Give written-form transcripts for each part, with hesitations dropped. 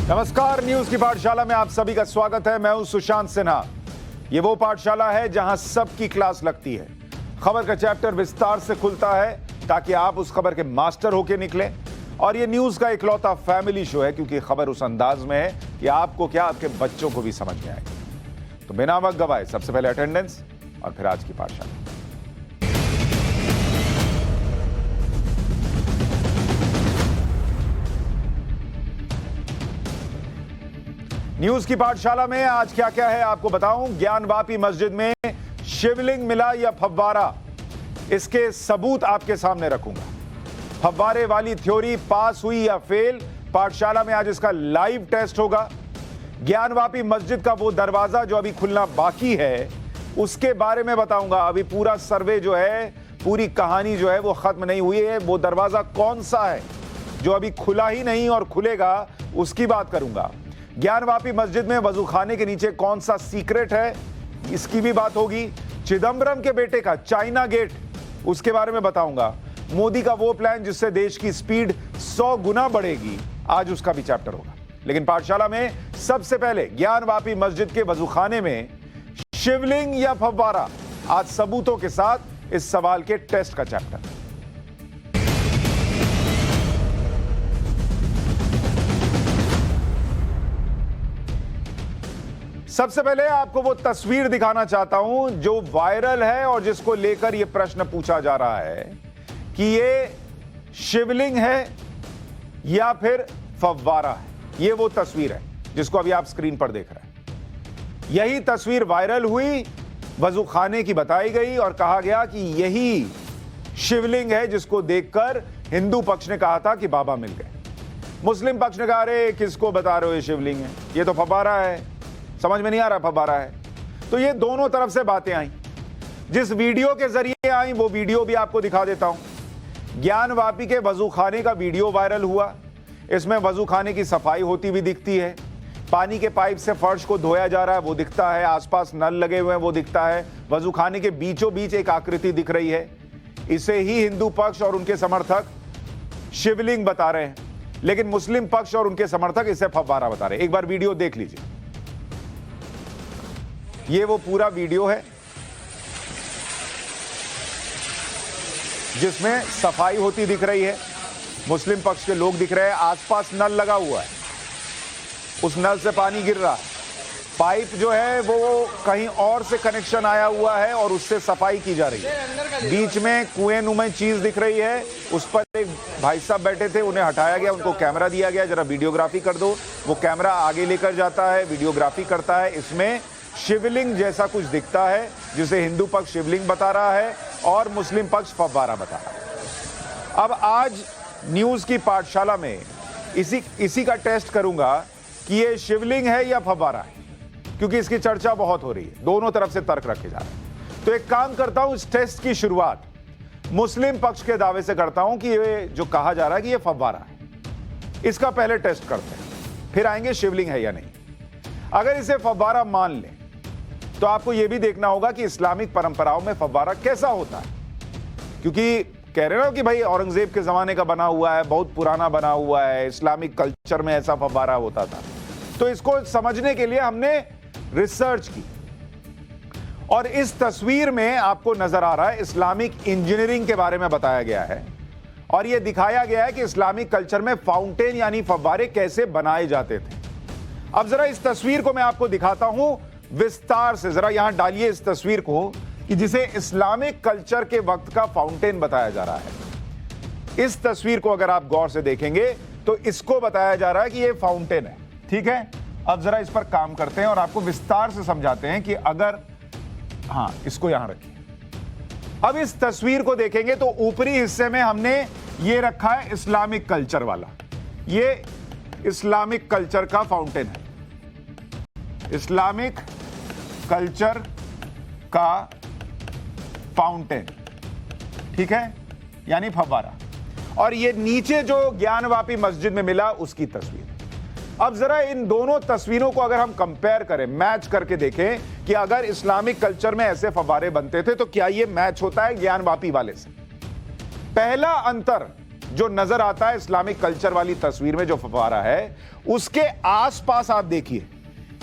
नमस्कार, न्यूज की पाठशाला में आप सभी का स्वागत है। मैं हूं सुशांत सिन्हा। ये वो पाठशाला है जहां सबकी क्लास लगती है। खबर का चैप्टर विस्तार से खुलता है ताकि आप उस खबर के मास्टर होके निकलें। और ये न्यूज का इकलौता फैमिली शो है क्योंकि खबर उस अंदाज में है कि आपको क्या, आपके बच्चों को भी समझ में आएगी। तो बिना वक्त गवाए सबसे पहले अटेंडेंस और फिर आज की पाठशाला। न्यूज की पाठशाला में आज क्या क्या है आपको बताऊं। ज्ञानवापी मस्जिद में शिवलिंग मिला या फव्वारा, इसके सबूत आपके सामने रखूंगा। फव्वारे वाली थ्योरी पास हुई या फेल, पाठशाला में आज इसका लाइव टेस्ट होगा। ज्ञानवापी मस्जिद का वो दरवाजा जो अभी खुलना बाकी है उसके बारे में बताऊंगा। अभी पूरा सर्वे जो है, पूरी कहानी जो है वो खत्म नहीं हुई है। वो दरवाजा कौन सा है जो अभी खुला ही नहीं और खुलेगा, उसकी बात करूंगा। ज्ञानवापी मस्जिद में वजूखाने के नीचे कौन सा सीक्रेट है, इसकी भी बात होगी। चिदंबरम के बेटे का चाइना गेट, उसके बारे में बताऊंगा। मोदी का वो प्लान जिससे देश की स्पीड 100 गुना बढ़ेगी, आज उसका भी चैप्टर होगा। लेकिन पाठशाला में सबसे पहले ज्ञानवापी मस्जिद के वजूखाने में शिवलिंग या फव्वारा, आज सबूतों के साथ इस सवाल के टेस्ट का चैप्टर। सबसे पहले आपको वो तस्वीर दिखाना चाहता हूं जो वायरल है और जिसको लेकर यह प्रश्न पूछा जा रहा है कि ये शिवलिंग है या फिर फव्वारा है। ये वो तस्वीर है जिसको अभी आप स्क्रीन पर देख रहे हैं। यही तस्वीर वायरल हुई, वजूखाने की बताई गई और कहा गया कि यही शिवलिंग है जिसको देखकर हिंदू पक्ष ने कहा था कि बाबा मिल गए। मुस्लिम पक्ष ने कहा अरे किसको बता रहे हो, ये शिवलिंग है, ये तो फव्वारा है, समझ में नहीं आ रहा फव्वारा है। तो ये दोनों तरफ से बातें आई। जिस वीडियो के जरिए आई वो वीडियो भी आपको दिखा देता हूं। ज्ञानवापी के वजूखाने का वीडियो वायरल हुआ। इसमें वजूखाने की सफाई होती हुई दिखती है। पानी के पाइप से फर्श को धोया जा रहा है वो दिखता है। आसपास नल लगे हुए हैं वो दिखता है। वजूखाने के बीचों बीच एक आकृति दिख रही है। इसे ही हिंदू पक्ष और उनके समर्थक शिवलिंग बता रहे हैं, लेकिन मुस्लिम पक्ष और उनके समर्थक इसे फव्वारा बता रहे हैं। एक बार वीडियो देख लीजिए। ये वो पूरा वीडियो है जिसमें सफाई होती दिख रही है। मुस्लिम पक्ष के लोग दिख रहे हैं। आसपास नल लगा हुआ है, उस नल से पानी गिर रहा है। पाइप जो है वो कहीं और से कनेक्शन आया हुआ है और उससे सफाई की जा रही है। बीच में कुएं नुमा चीज दिख रही है, उस पर एक भाई साहब बैठे थे, उन्हें हटाया गया, उनको कैमरा दिया गया, जरा वीडियोग्राफी कर दो। वो कैमरा आगे लेकर जाता है, वीडियोग्राफी करता है। इसमें शिवलिंग जैसा कुछ दिखता है जिसे हिंदू पक्ष शिवलिंग बता रहा है और मुस्लिम पक्ष फव्वारा बता रहा है। अब आज न्यूज की पाठशाला में इसी का टेस्ट करूंगा कि ये शिवलिंग है या फव्वारा है, क्योंकि इसकी चर्चा बहुत हो रही है। दोनों तरफ से तर्क रखे जा रहे हैं। तो एक काम करता हूं, इस टेस्ट की शुरुआत मुस्लिम पक्ष के दावे से करता हूं कि ये जो कहा जा रहा है कि ये फव्वारा है, इसका पहले टेस्ट करते हैं, फिर आएंगे शिवलिंग है या नहीं। अगर इसे फव्वारा मान लें तो आपको यह भी देखना होगा कि इस्लामिक परंपराओं में फव्वारा कैसा होता है, क्योंकि कह रहे हो कि भाई औरंगजेब के जमाने का बना हुआ है, बहुत पुराना बना हुआ है, इस्लामिक कल्चर में ऐसा फव्वारा होता था। तो इसको समझने के लिए हमने रिसर्च की और इस तस्वीर में आपको नजर आ रहा है इस्लामिक इंजीनियरिंग के बारे में बताया गया है और यह दिखाया गया है कि इस्लामिक कल्चर में फाउंटेन यानी फव्वारे कैसे बनाए जाते थे। अब जरा इस तस्वीर को मैं आपको दिखाता हूं विस्तार से। जरा यहां डालिए इस तस्वीर को कि जिसे इस्लामिक कल्चर के वक्त का फाउंटेन बताया जा रहा है। इस तस्वीर को अगर आप गौर से देखेंगे तो इसको बताया जा रहा है कि यह फाउंटेन है, ठीक है। अब जरा इस पर काम करते हैं और आपको विस्तार से समझाते हैं कि अगर, हां, इसको यहां रखिए। अब इस तस्वीर को देखेंगे तो ऊपरी हिस्से में हमने ये रखा है इस्लामिक कल्चर वाला, ये इस्लामिक कल्चर का फाउंटेन है, इस्लामिक कल्चर का फाउंटेन, ठीक है, यानी फव्वारा। और ये नीचे जो ज्ञानवापी मस्जिद में मिला उसकी तस्वीर। अब जरा इन दोनों तस्वीरों को अगर हम कंपेयर करें, मैच करके देखें कि अगर इस्लामिक कल्चर में ऐसे फव्वारे बनते थे तो क्या ये मैच होता है ज्ञानवापी वाले से। पहला अंतर जो नजर आता है इस्लामिक कल्चर वाली तस्वीर में जो फव्वारा है, उसके आसपास आप देखिए,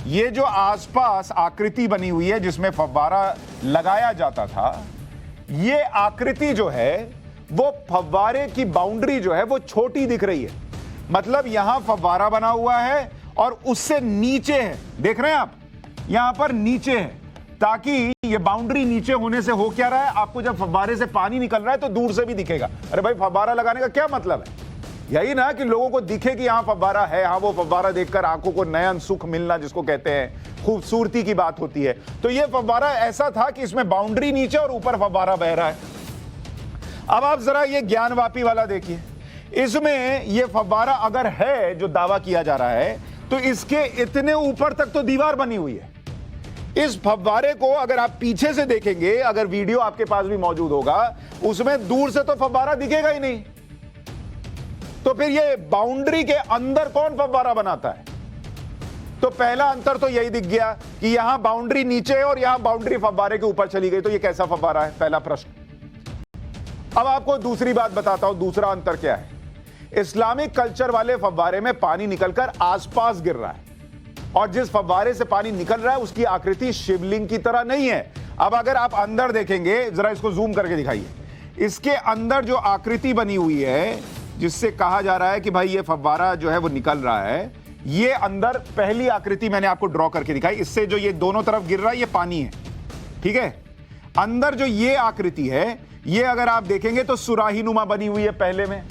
ये जो आसपास आकृति बनी हुई है जिसमें फव्वारा लगाया जाता था, ये आकृति जो है वो फव्वारे की बाउंड्री जो है वो छोटी दिख रही है। मतलब यहां फव्वारा बना हुआ है और उससे नीचे है, देख रहे हैं आप, यहां पर नीचे है, ताकि ये बाउंड्री नीचे होने से हो क्या रहा है, आपको जब फव्वारे से पानी निकल रहा है तो दूर से भी दिखेगा। अरे भाई, फव्वारा लगाने का क्या मतलब है? यही ना कि लोगों को दिखे कि यहां फव्वारा है, हाँ, वो फव्वारा देखकर आंखों को नयन सुख मिलना जिसको कहते हैं, खूबसूरती की बात होती है। तो ये फव्वारा ऐसा था कि इसमें बाउंड्री नीचे और ऊपर फव्वारा बह रहा है। अब आप जरा ये ज्ञानवापी वाला देखिए, इसमें ये फव्वारा अगर है जो दावा किया जा रहा है, तो इसके इतने ऊपर तक तो दीवार बनी हुई है। इस फव्वारे को अगर आप पीछे से देखेंगे, अगर वीडियो आपके पास भी मौजूद होगा, उसमें दूर से तो फव्वारा दिखेगा ही नहीं। तो फिर ये बाउंड्री के अंदर कौन फव्वारा बनाता है? तो पहला अंतर तो यही दिख गया कि यहां बाउंड्री नीचे है और यहां बाउंड्री फव्वारे के ऊपर चली गई, तो ये कैसा फव्वारा है? पहला प्रश्न। अब आपको दूसरी बात बताता हूं, दूसरा अंतर क्या है। इस्लामिक कल्चर वाले फव्वारे में पानी निकलकर आसपास गिर रहा है, और जिस फव्वारे से पानी निकल रहा है उसकी आकृति शिवलिंग की तरह नहीं है। अब अगर आप अंदर देखेंगे, जरा इसको जूम करके दिखाइए, इसके अंदर जो आकृति बनी हुई है जिससे कहा जा रहा है कि भाई ये फव्वारा जो है वो निकल रहा है, ये अंदर पहली आकृति मैंने आपको ड्रॉ करके दिखाई। इससे जो ये दोनों तरफ गिर रहा है ये पानी है, ठीक है। अंदर जो ये आकृति है, ये अगर आप देखेंगे तो सुराही नुमा बनी हुई है पहले में।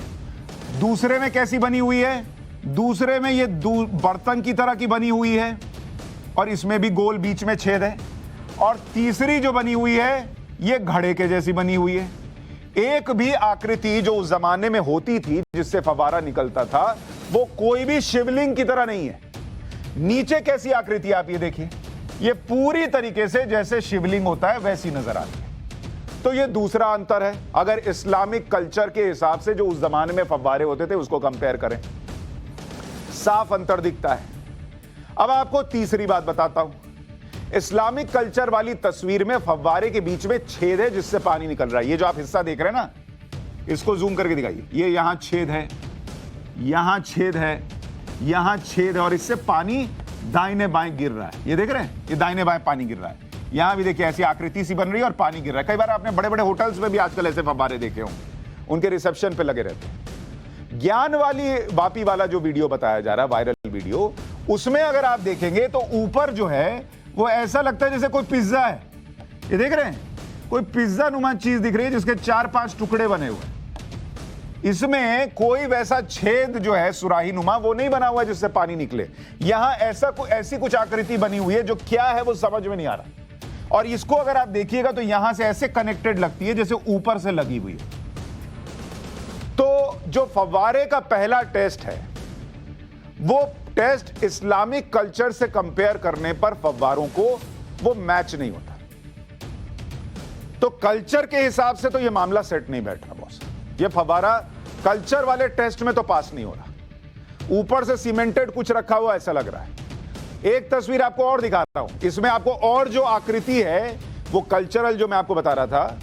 दूसरे में कैसी बनी हुई है? दूसरे में ये बर्तन की तरह की बनी हुई है और इसमें भी गोल बीच में छेद है। और तीसरी जो बनी हुई है ये घड़े के जैसी बनी हुई है। एक भी आकृति जो उस जमाने में होती थी जिससे फव्वारा निकलता था, वो कोई भी शिवलिंग की तरह नहीं है। नीचे कैसी आकृति आप ये देखिए, ये पूरी तरीके से जैसे शिवलिंग होता है वैसी नजर आती है। तो ये दूसरा अंतर है। अगर इस्लामिक कल्चर के हिसाब से जो उस जमाने में फव्वारे होते थे उसको कंपेयर करें, साफ अंतर दिखता है। अब आपको तीसरी बात बताता हूं। इस्लामिक कल्चर वाली तस्वीर में फव्वारे के बीच में छेद है जिससे पानी निकल रहा है। ये जो आप हिस्सा देख रहे हैं ना, इसको जूम करके दिखाइए। ये यहां छेद है, यहां छेद है, यहां छेद है, और इससे पानी दाहिने बाएं गिर रहा है। ये देख रहे हैं, ये दाहिने बाएं पानी गिर रहा है। यहां भी देखिए ऐसी आकृति सी बन रही है और पानी गिर रहा है। कई बार आपने बड़े बड़े होटल्स में भी आजकल ऐसे फव्वारे देखे हों, उनके रिसेप्शन पे लगे रहते हैं। ज्ञान वाली वापी वाला जो वीडियो बताया जा रहा है, वायरल वीडियो, उसमें अगर आप देखेंगे तो ऊपर जो है वो ऐसा लगता है जैसे कोई पिज्जा है। ये देख रहे हैं, कोई पिज्जा नुमा चीज दिख रही है जिसके 4-5 टुकड़े बने हुए हैं। इसमें कोई वैसा छेद जो है सुराही नुमा वो नहीं बना हुआ जिससे पानी निकले। यहां ऐसी कुछ आकृति बनी हुई है जो क्या है वो समझ में नहीं आ रहा। और इसको अगर आप देखिएगा तो यहां से ऐसे कनेक्टेड लगती है जैसे ऊपर से लगी हुई है। तो जो फव्वारे का पहला टेस्ट है, वो टेस्ट इस्लामिक कल्चर से कंपेयर करने पर फव्वारों को वो मैच नहीं होता। तो कल्चर के हिसाब से तो ये मामला सेट नहीं बैठ रहा बॉस। ये फव्वारा कल्चर वाले टेस्ट में तो पास नहीं हो रहा। ऊपर से सीमेंटेड कुछ रखा हुआ ऐसा लग रहा है। एक तस्वीर आपको और दिखाता हूं, इसमें आपको और जो आकृति है वो कल्चरल जो मैं आपको बता रहा था,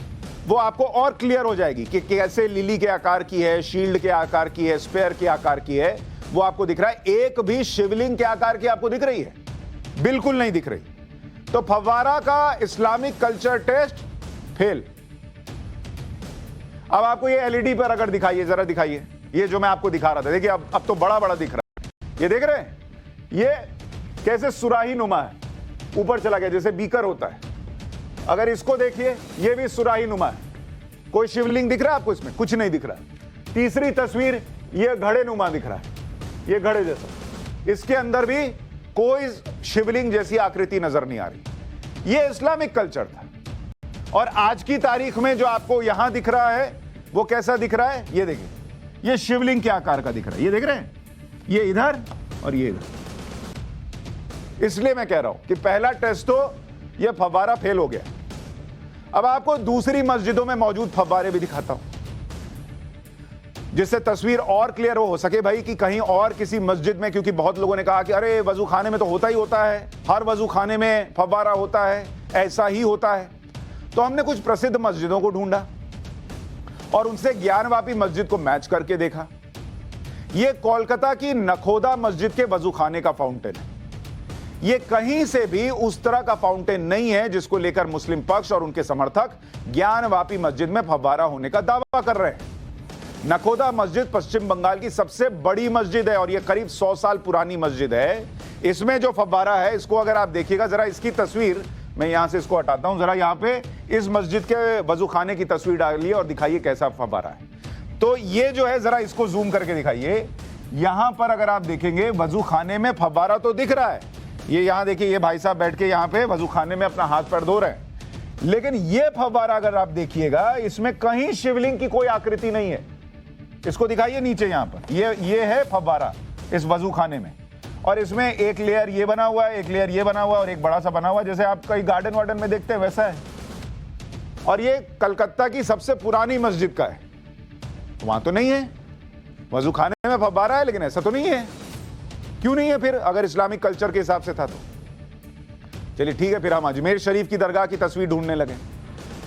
वो आपको और क्लियर हो जाएगी कि कैसे लिली के आकार की है, शील्ड के आकार की है, स्पेयर के आकार की है, वो आपको दिख रहा है। एक भी शिवलिंग के आकार की आपको दिख रही है? बिल्कुल नहीं दिख रही। तो फव्वारा का इस्लामिक कल्चर टेस्ट फेल। अब आपको ये एलईडी पर अगर दिखाइए, जरा दिखाइए, ये जो मैं आपको दिखा रहा था, देखिए अब तो बड़ा बड़ा दिख रहा है। ये देख रहे हैं, ये कैसे सुराही नुमा है, ऊपर चला गया जैसे बीकर होता है। अगर इसको देखिए, ये भी सुराही नुमा है। कोई शिवलिंग दिख रहा है आपको इसमें? कुछ नहीं दिख रहा है। तीसरी तस्वीर, ये घड़े नुमा दिख रहा है, ये घड़े जैसा। इसके अंदर भी कोई शिवलिंग जैसी आकृति नजर नहीं आ रही। ये इस्लामिक कल्चर था। और आज की तारीख में जो आपको यहां दिख रहा है वो कैसा दिख रहा है? ये देखिए, ये शिवलिंग के आकार का दिख रहा है। ये देख रहे हैं, ये इधर और ये इधर। इसलिए मैं कह रहा हूं कि पहला टेस्ट तो ये फव्वारा फेल हो गया। अब आपको दूसरी मस्जिदों में मौजूद फव्वारे भी दिखाता हूं जिससे तस्वीर और क्लियर हो सके भाई कि कहीं और किसी मस्जिद में, क्योंकि बहुत लोगों ने कहा कि अरे वजू खाने में तो होता ही होता है, हर वजू खाने में फव्वारा होता है, ऐसा ही होता है। तो हमने कुछ प्रसिद्ध मस्जिदों को ढूंढा और उनसे ज्ञानवापी मस्जिद को मैच करके देखा। यह कोलकाता की नखोदा मस्जिद के वजूखाने का फाउंटेन है। यह कहीं से भी उस तरह का फाउंटेन नहीं है जिसको लेकर मुस्लिम पक्ष और उनके समर्थक ज्ञानवापी मस्जिद में फव्वारा होने का दावा कर रहे हैं। नखोदा मस्जिद पश्चिम बंगाल की सबसे बड़ी मस्जिद है और यह करीब 100 साल पुरानी मस्जिद है। इसमें जो फव्वारा है, इसको अगर आप देखिएगा जरा, इसकी तस्वीर मैं यहां से इसको हटाता हूं, जरा यहां पे इस मस्जिद के वजूखाने की तस्वीर डालिए और दिखाइए कैसा फव्वारा है। तो ये जो है, जरा इसको जूम करके दिखाइए। यहां पर अगर आप देखेंगे वजूखाने में फव्वारा तो दिख रहा है। ये यहां देखिए, ये भाई साहब बैठ के यहां पे वजूखाने में अपना हाथ पैर धो रहे हैं, लेकिन ये फव्वारा अगर आप देखिएगा, इसमें कहीं शिवलिंग की कोई आकृति नहीं है। इसको दिखाइए नीचे, यहां पर ये है फव्वारा इस वजूखाने में, और इसमें एक लेयर ये बना हुआ है, एक लेयर ये बना हुआ है और एक बड़ा सा बना हुआ है, जैसे आप कहीं गार्डन वार्डन में देखते हैं वैसा है। और ये कलकत्ता की सबसे पुरानी मस्जिद का है। वहां तो नहीं है, वजूखाने में फव्वारा है, लेकिन ऐसा तो नहीं है। क्यों नहीं है फिर, अगर इस्लामिक कल्चर के हिसाब से था तो? चलिए ठीक है, फिर हम अजमेर शरीफ की दरगाह की तस्वीर ढूंढने लगे।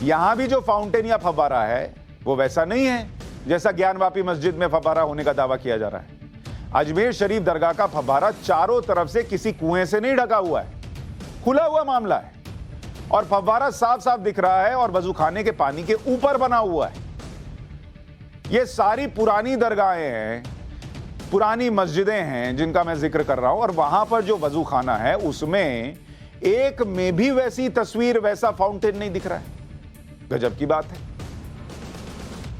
यहां भी जो फाउंटेन या फव्वारा है वो वैसा नहीं है जैसा ज्ञानवापी मस्जिद में फव्वारा होने का दावा किया जा रहा है। अजमेर शरीफ दरगाह का फव्वारा चारों तरफ से किसी कुएं से नहीं ढका हुआ है, खुला हुआ मामला है, और फव्वारा साफ साफ दिख रहा है और वजूखाने के पानी के ऊपर बना हुआ है। ये सारी पुरानी दरगाहें हैं, पुरानी मस्जिदें हैं जिनका मैं जिक्र कर रहा हूं, और वहां पर जो वजूखाना है उसमें एक में भी वैसी तस्वीर, वैसा फाउंटेन नहीं दिख रहा है। गजब की बात है।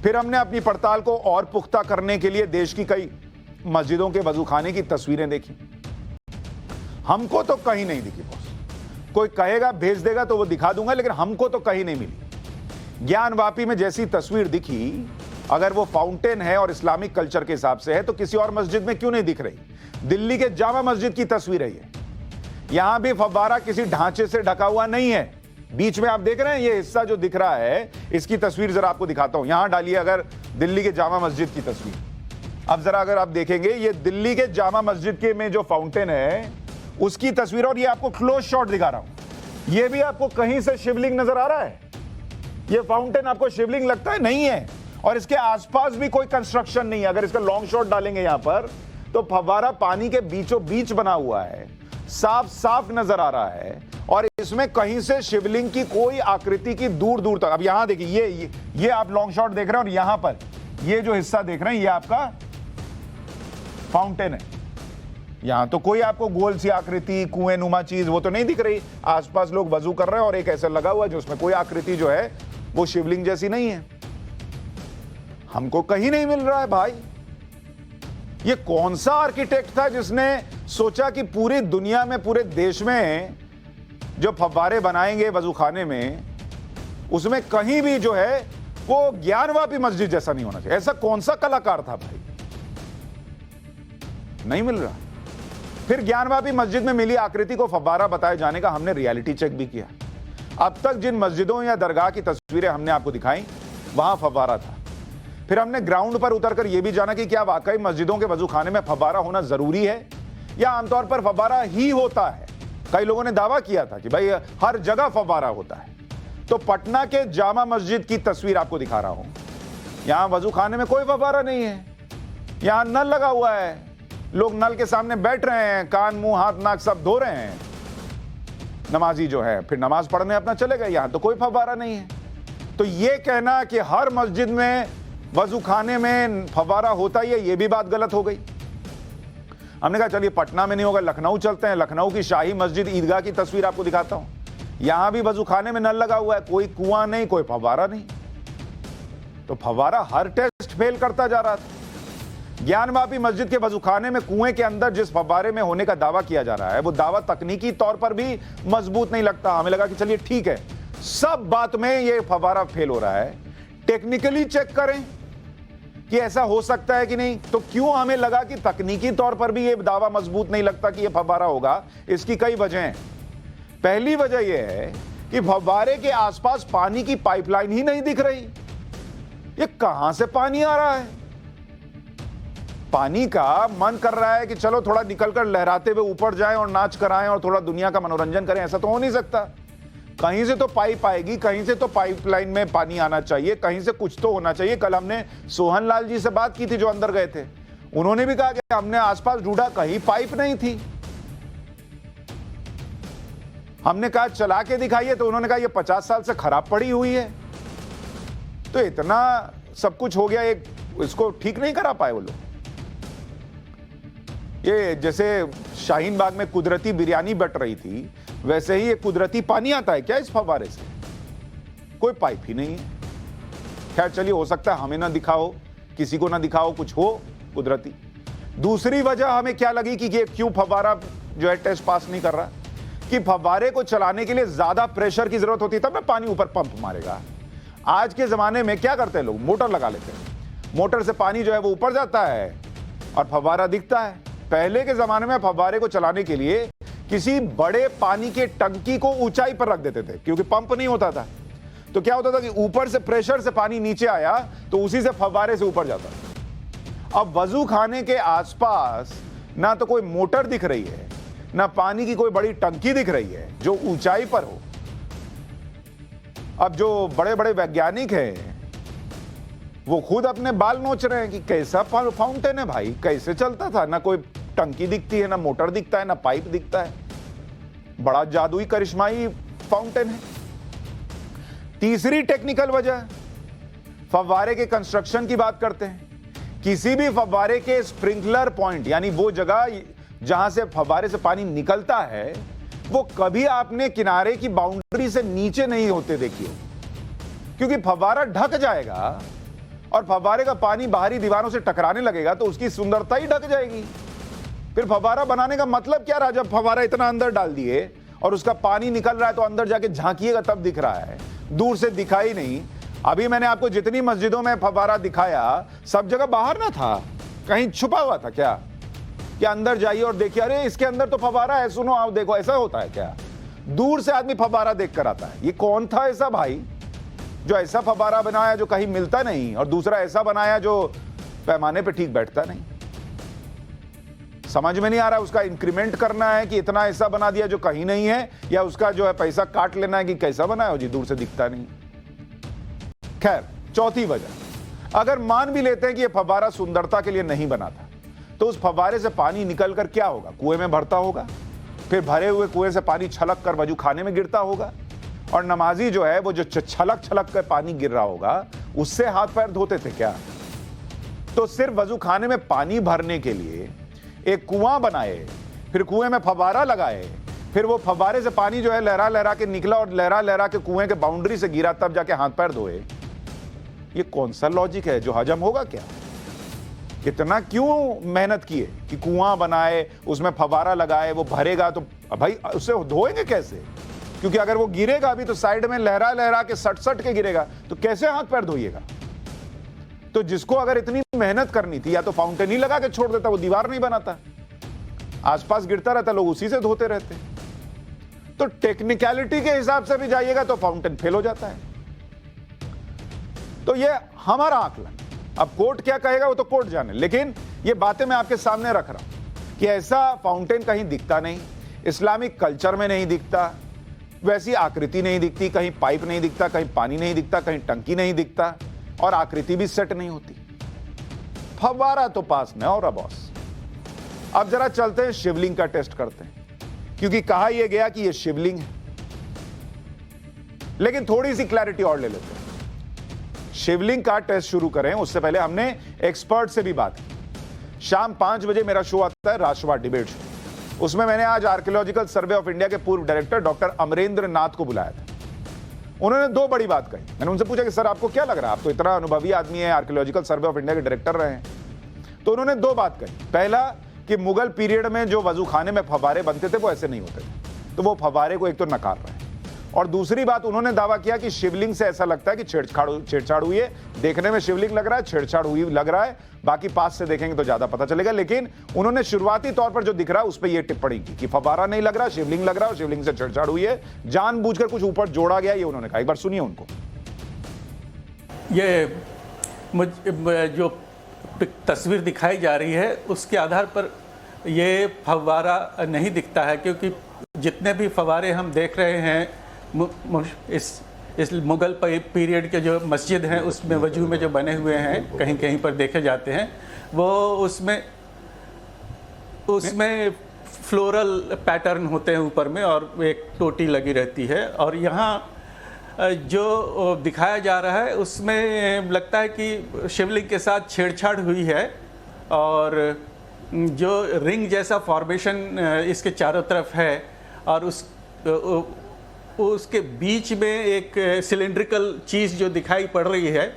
फिर हमने अपनी पड़ताल को और पुख्ता करने के लिए देश की कई मस्जिदों के वजूखाने की तस्वीरें देखी। हमको तो कहीं नहीं दिखी बॉस। कोई कहेगा भेज देगा तो वो दिखा दूंगा, लेकिन हमको तो कहीं नहीं मिली। ज्ञानवापी में जैसी तस्वीर दिखी, अगर वो फाउंटेन है और इस्लामिक कल्चर के हिसाब से है, तो किसी और मस्जिद में क्यों नहीं दिख रही? दिल्ली के जामा मस्जिद की तस्वीर है ये। यहां भी फव्वारा किसी ढांचे से ढका हुआ नहीं है। बीच में आप देख रहे हैं ये हिस्सा जो दिख रहा है, इसकी तस्वीर जरा आपको दिखाता हूं। यहां डालिए अगर दिल्ली के जामा मस्जिद की तस्वीर। अब जरा अगर आप देखेंगे, ये दिल्ली के जामा मस्जिद के में जो फाउंटेन है उसकी तस्वीर, और ये आपको क्लोज शॉट दिखा रहा हूं। ये भी आपको कहीं से शिवलिंग नजर आ रहा है? ये फाउंटेन आपको शिवलिंग लगता है? नहीं है। और इसके आसपास भी कोई कंस्ट्रक्शन नहीं है। अगर इसका लॉन्ग शॉट डालेंगे यहां पर, तो फव्वारा पानी के बीचों बीच बना हुआ है, साफ साफ नजर आ रहा है, और इसमें कहीं से शिवलिंग की कोई आकृति की दूर दूर तक। अब यहां देखिए, ये आप लॉन्ग शॉट देख रहे हैं, और यहां पर ये जो हिस्सा देख रहे हैं, ये आपका फाउंटेन है। यहां तो कोई आपको गोल सी आकृति, कुएं नुमा चीज वो तो नहीं दिख रही। आसपास लोग वजू कर रहे हैं और एक ऐसा लगा हुआ है जिसमें कोई आकृति जो है वो शिवलिंग जैसी नहीं है। हमको कहीं नहीं मिल रहा है भाई। ये कौन सा आर्किटेक्ट था जिसने सोचा कि पूरी दुनिया में, पूरे देश में जो फव्वारे बनाएंगे वजूखाने में, उसमें कहीं भी जो है वो ज्ञानवापी मस्जिद जैसा नहीं होना चाहिए? ऐसा कौन सा कलाकार था भाई? नहीं मिल रहा। फिर ज्ञानवापी मस्जिद में मिली आकृति को फव्वारा बताए जाने का हमने रियलिटी चेक भी किया। अब तक जिन मस्जिदों या दरगाह की तस्वीरें हमने आपको दिखाई, वहां फव्वारा था। फिर हमने ग्राउंड पर उतरकर यह भी जाना कि क्या वाकई मस्जिदों के वजूखाने में फव्वारा होना जरूरी है, या आमतौर पर फव्वारा ही होता है। कई लोगों ने दावा किया था कि भाई हर जगह फव्वारा होता है। तो पटना के जामा मस्जिद की तस्वीर आपको दिखा रहा हूं। यहां वजूखाने में कोई फव्वारा नहीं है, यहां नल लगा हुआ है, लोग नल के सामने बैठ रहे हैं, कान मुंह हाथ नाक सब धो रहे हैं, नमाजी जो है फिर नमाज पढ़ने अपना चले गए। यहां तो कोई फव्वारा नहीं है। तो यह कहना कि हर मस्जिद में वजूखाने में फव्वारा होता ही है, यह भी बात गलत हो गई। हमने कहा चलिए पटना में नहीं होगा, लखनऊ चलते हैं। लखनऊ की शाही मस्जिद ईदगाह की तस्वीर आपको दिखाता हूं। यहां भी वजूखाने में नल लगा हुआ है, कोई कुआं नहीं, कोई फव्वारा नहीं। तो फव्वारा हर टेस्ट फेल करता जा रहा था। ज्ञानवापी मस्जिद के वजूखाने में कुएं के अंदर जिस फव्वारे में होने का दावा किया जा रहा है, वो दावा तकनीकी तौर पर भी मजबूत नहीं लगता। हमें लगा कि चलिए ठीक है, सब बात में ये फव्वारा फेल हो रहा है, टेक्निकली चेक करें कि ऐसा हो सकता है कि नहीं। तो क्यों हमें लगा कि तकनीकी तौर पर भी ये दावा मजबूत नहीं लगता कि ये फव्वारा होगा? इसकी कई वजह हैं। पहली वजह यह है कि फव्वारे के आसपास पानी की पाइपलाइन ही नहीं दिख रही। ये कहां से पानी आ रहा है? पानी का मन कर रहा है कि चलो थोड़ा निकलकर लहराते हुए ऊपर जाएं और नाच कराएं और थोड़ा दुनिया का मनोरंजन करें, ऐसा तो हो नहीं सकता। कहीं से तो पाइप आएगी, कहीं से तो पाइपलाइन में पानी आना चाहिए, कहीं से कुछ तो होना चाहिए। कल हमने सोहन लाल जी से बात की थी जो अंदर गए थे, उन्होंने भी कहा कि हमने आसपास ढूंढा, कहीं पाइप नहीं थी। हमने कहा चला के दिखाइए, तो उन्होंने कहा ये 50 साल से खराब पड़ी हुई है। तो इतना सब कुछ हो गया, एक इसको ठीक नहीं करा पाए वो लोग। ये जैसे शाहीन बाग में कुदरती बिरयानी बट रही थी, वैसे ही ये कुदरती पानी आता है क्या इस फव्वारे से? कोई पाइप ही नहीं है। खैर चलिए, हो सकता है हमें ना दिखाओ, किसी को ना दिखाओ, कुछ हो कुदरती। दूसरी वजह हमें क्या लगी कि ये क्यों फव्वारा जो है टेस्ट पास नहीं कर रहा, कि फव्वारे को चलाने के लिए ज्यादा प्रेशर की जरूरत होती है, तब ना पानी ऊपर पंप मारेगा। आज के जमाने में क्या करते हैं लोग, मोटर लगा लेते हैं, मोटर से पानी जो है वो ऊपर जाता है और फव्वारा दिखता है। पहले के जमाने में फव्वारे को चलाने के लिए किसी बड़े पानी के टंकी को ऊंचाई पर रख देते थे, क्योंकि पंप नहीं होता था। तो क्या होता था कि ऊपर से प्रेशर से पानी नीचे आया तो उसी से फव्वारे से ऊपर जाता था। अब वजू खाने के आसपास ना तो कोई मोटर दिख रही है, ना पानी की कोई बड़ी टंकी दिख रही है जो ऊंचाई पर हो। अब जो बड़े बड़े वैज्ञानिक हैं वो खुद अपने बाल नोच रहे हैं कि कैसा फाउंटेन है भाई, कैसे चलता था, ना कोई टंकी दिखती है, ना मोटर दिखता है, ना पाइप दिखता है। बड़ा जादुई करिश्माई फाउंटेन है। तीसरी टेक्निकल वजह, फव्वारे के कंस्ट्रक्शन की बात करते हैं। किसी भी फव्वारे के स्प्रिंकलर पॉइंट, यानी वो जगह जहां से फव्वारे से पानी निकलता है, वो कभी आपने किनारे की बाउंड्री से नीचे नहीं होते देखिए, क्योंकि फव्वारा ढक जाएगा और फव्वारे का पानी बाहरी दीवारों से टकराने लगेगा तो उसकी सुंदरता ही ढक जाएगी। फिर फव्वारा बनाने का मतलब क्या रहा, जब फव्वारा इतना अंदर डाल दिए और उसका पानी निकल रहा है तो अंदर जाके झांकिएगा तब दिख रहा है, दूर से दिखाई नहीं। अभी मैंने आपको जितनी मस्जिदों में फव्वारा दिखाया, सब जगह बाहर ना था, कहीं छुपा हुआ था क्या? क्या अंदर जाइए और देखिए, अरे इसके अंदर तो फव्वारा है, सुनो आओ देखो, ऐसा होता है क्या? दूर से आदमी फव्वारा देख कर आता है। ये कौन था ऐसा भाई जो ऐसा फव्वारा बनाया जो कहीं मिलता नहीं, और दूसरा ऐसा बनाया जो पैमाने पे ठीक बैठता नहीं? समझ में नहीं आ रहा उसका इंक्रीमेंट करना है कि इतना ऐसा बना दिया जो कहीं नहीं है, या उसका जो है पैसा काट लेना है कि कैसा बनाया हो जी, दूर से दिखता नहीं। खैर, चौथी वजह, अगर मान भी लेते हैं कि यह फव्वारा सुंदरता के लिए नहीं बना था, तो उस फव्वारे से पानी निकलकर क्या होगा? कुएं में भरता होगा, फिर भरे हुए कुएं से पानी छलक कर वजू खाने में गिरता होगा, और नमाजी जो है वो जो छलक छलक कर पानी गिर रहा होगा उससे हाथ पैर धोते थे क्या? तो सिर्फ वजू खाने में पानी भरने के लिए एक कुआं बनाए, फिर कुएं में फव्वारा लगाए, फिर वो फव्वारे से पानी जो है लहरा लहरा के निकला और लहरा लहरा के कुएं के बाउंड्री से गिरा, तब जाके हाथ पैर धोए। ये कौन सा लॉजिक है जो हजम होगा क्या? इतना क्यों मेहनत किए कि कुआं बनाए, उसमें फव्वारा लगाए, वो भरेगा तो भाई उससे धोएंगे कैसे? क्योंकि अगर वो गिरेगा भी तो साइड में लहरा लहरा के सट सट के गिरेगा, तो कैसे हाथ पैर धोइएगा? तो जिसको अगर इतनी मेहनत करनी थी, या तो फाउंटेन ही लगा के छोड़ देता, वो दीवार नहीं बनाता, आसपास गिरता रहता, लोग उसी से धोते रहते। तो टेक्निकलिटी के हिसाब से भी जाइएगा तो फाउंटेन फेल हो जाता है। तो ये हमारा आकलन, अब कोर्ट क्या कहेगा वो तो कोर्ट जाने, लेकिन ये बातें मैं आपके सामने रख रहा हूं कि ऐसा फाउंटेन कहीं दिखता नहीं, इस्लामिक कल्चर में नहीं दिखता, वैसी आकृति नहीं दिखती, कहीं पाइप नहीं दिखता, कहीं पानी नहीं दिखता, कहीं टंकी नहीं दिखता, और आकृति भी सेट नहीं होती। फव्वारा तो पास में और बॉस। अब जरा चलते हैं शिवलिंग का टेस्ट करते हैं, क्योंकि कहा यह गया कि यह शिवलिंग है, लेकिन थोड़ी सी क्लैरिटी और ले लेते हैं। शिवलिंग का टेस्ट शुरू करें उससे पहले हमने एक्सपर्ट से भी बात की। शाम 5 बजे मेरा शो आता है, राष्ट्रवाद डिबेट शो। उसमें मैंने आज आर्कियोलॉजिकल सर्वे ऑफ इंडिया के पूर्व डायरेक्टर डॉक्टर अमरेंद्र नाथ को बुलाया था। उन्होंने 2 बड़ी बात कही। मैंने उनसे पूछा कि सर आपको क्या लग रहा है, आप तो इतना अनुभवी आदमी है, आर्कियोलॉजिकल सर्वे ऑफ इंडिया के डायरेक्टर रहे हैं। तो उन्होंने 2 बात कही। पहला कि मुगल पीरियड में जो वजू खाने में फव्वारे बनते थे वो ऐसे नहीं होते थे, तो वो फव्वारे को एक तो नकार रहे हैं। और दूसरी बात, उन्होंने दावा किया कि शिवलिंग से ऐसा लगता है कि छेड़छाड़ हुई है। देखने में शिवलिंग लग रहा है, छेड़छाड़ हुई लग रहा है, बाकी पास से देखेंगे तो ज्यादा पता चलेगा। लेकिन उन्होंने शुरुआती तौर पर जो दिख रहा है उस पर यह टिप्पणी की कि फव्वारा नहीं लग रहा, शिवलिंग लग रहा है, और शिवलिंग से छेड़छाड़ हुई है, जानबूझकर कुछ ऊपर जोड़ा गया, ये उन्होंने कहा। एक बार सुनिए उनको। ये जो तस्वीर दिखाई जा रही है उसके आधार पर ये फव्वारा नहीं दिखता है, क्योंकि जितने भी फव्वारे हम देख रहे हैं इस मुग़ल पीरियड के जो मस्जिद हैं उसमें वजू में जो बने हुए हैं कहीं कहीं पर देखे जाते हैं, वो उसमें फ्लोरल पैटर्न होते हैं ऊपर में और एक टोटी लगी रहती है। और यहाँ जो दिखाया जा रहा है उसमें लगता है कि शिवलिंग के साथ छेड़छाड़ हुई है और जो रिंग जैसा फॉर्मेशन इसके चारों तरफ है और उसके बीच में एक सिलेंड्रिकल चीज़ जो दिखाई पड़ रही है,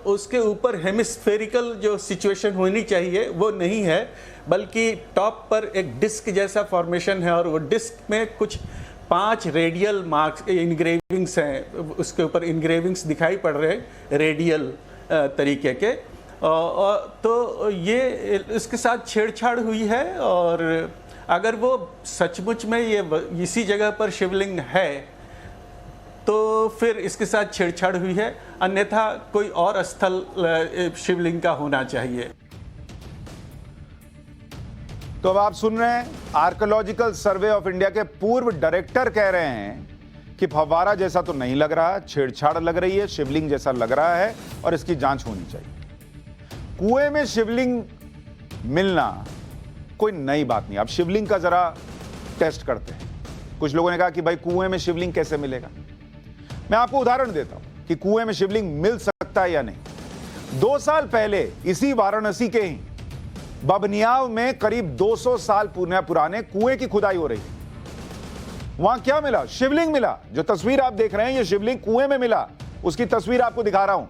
उसके ऊपर हेमिस्फेरिकल जो सिचुएशन होनी चाहिए वो नहीं है, बल्कि टॉप पर एक डिस्क जैसा फॉर्मेशन है और वो डिस्क में कुछ 5 रेडियल मार्क्स इनग्रेविंग्स हैं, उसके ऊपर इनग्रेविंग्स दिखाई पड़ रहे हैं रेडियल तरीके के। तो ये इसके साथ छेड़छाड़ हुई है और अगर वो सचमुच में ये इसी जगह पर शिवलिंग है तो फिर इसके साथ छेड़छाड़ हुई है, अन्यथा कोई और स्थल शिवलिंग का होना चाहिए। तो अब आप सुन रहे हैं, आर्कियोलॉजिकल सर्वे ऑफ इंडिया के पूर्व डायरेक्टर कह रहे हैं कि फव्वारा जैसा तो नहीं लग रहा, छेड़छाड़ लग रही है, शिवलिंग जैसा लग रहा है और इसकी जांच होनी चाहिए। कुएं में शिवलिंग मिलना कोई नई बात नहीं। अब शिवलिंग का जरा टेस्ट करते हैं। कुछ लोगों ने कहा कि भाई कुएं में शिवलिंग कैसे मिलेगा। मैं आपको उदाहरण देता हूं कि कुएं में शिवलिंग मिल सकता है या नहीं। 2 साल पहले इसी वाराणसी के ही बबनियाव में करीब 200 साल पुराने कुएं की खुदाई हो रही है। वहां क्या मिला? शिवलिंग मिला। जो तस्वीर आप देख रहे हैं ये शिवलिंग कुएं में मिला, उसकी तस्वीर आपको दिखा रहा हूं।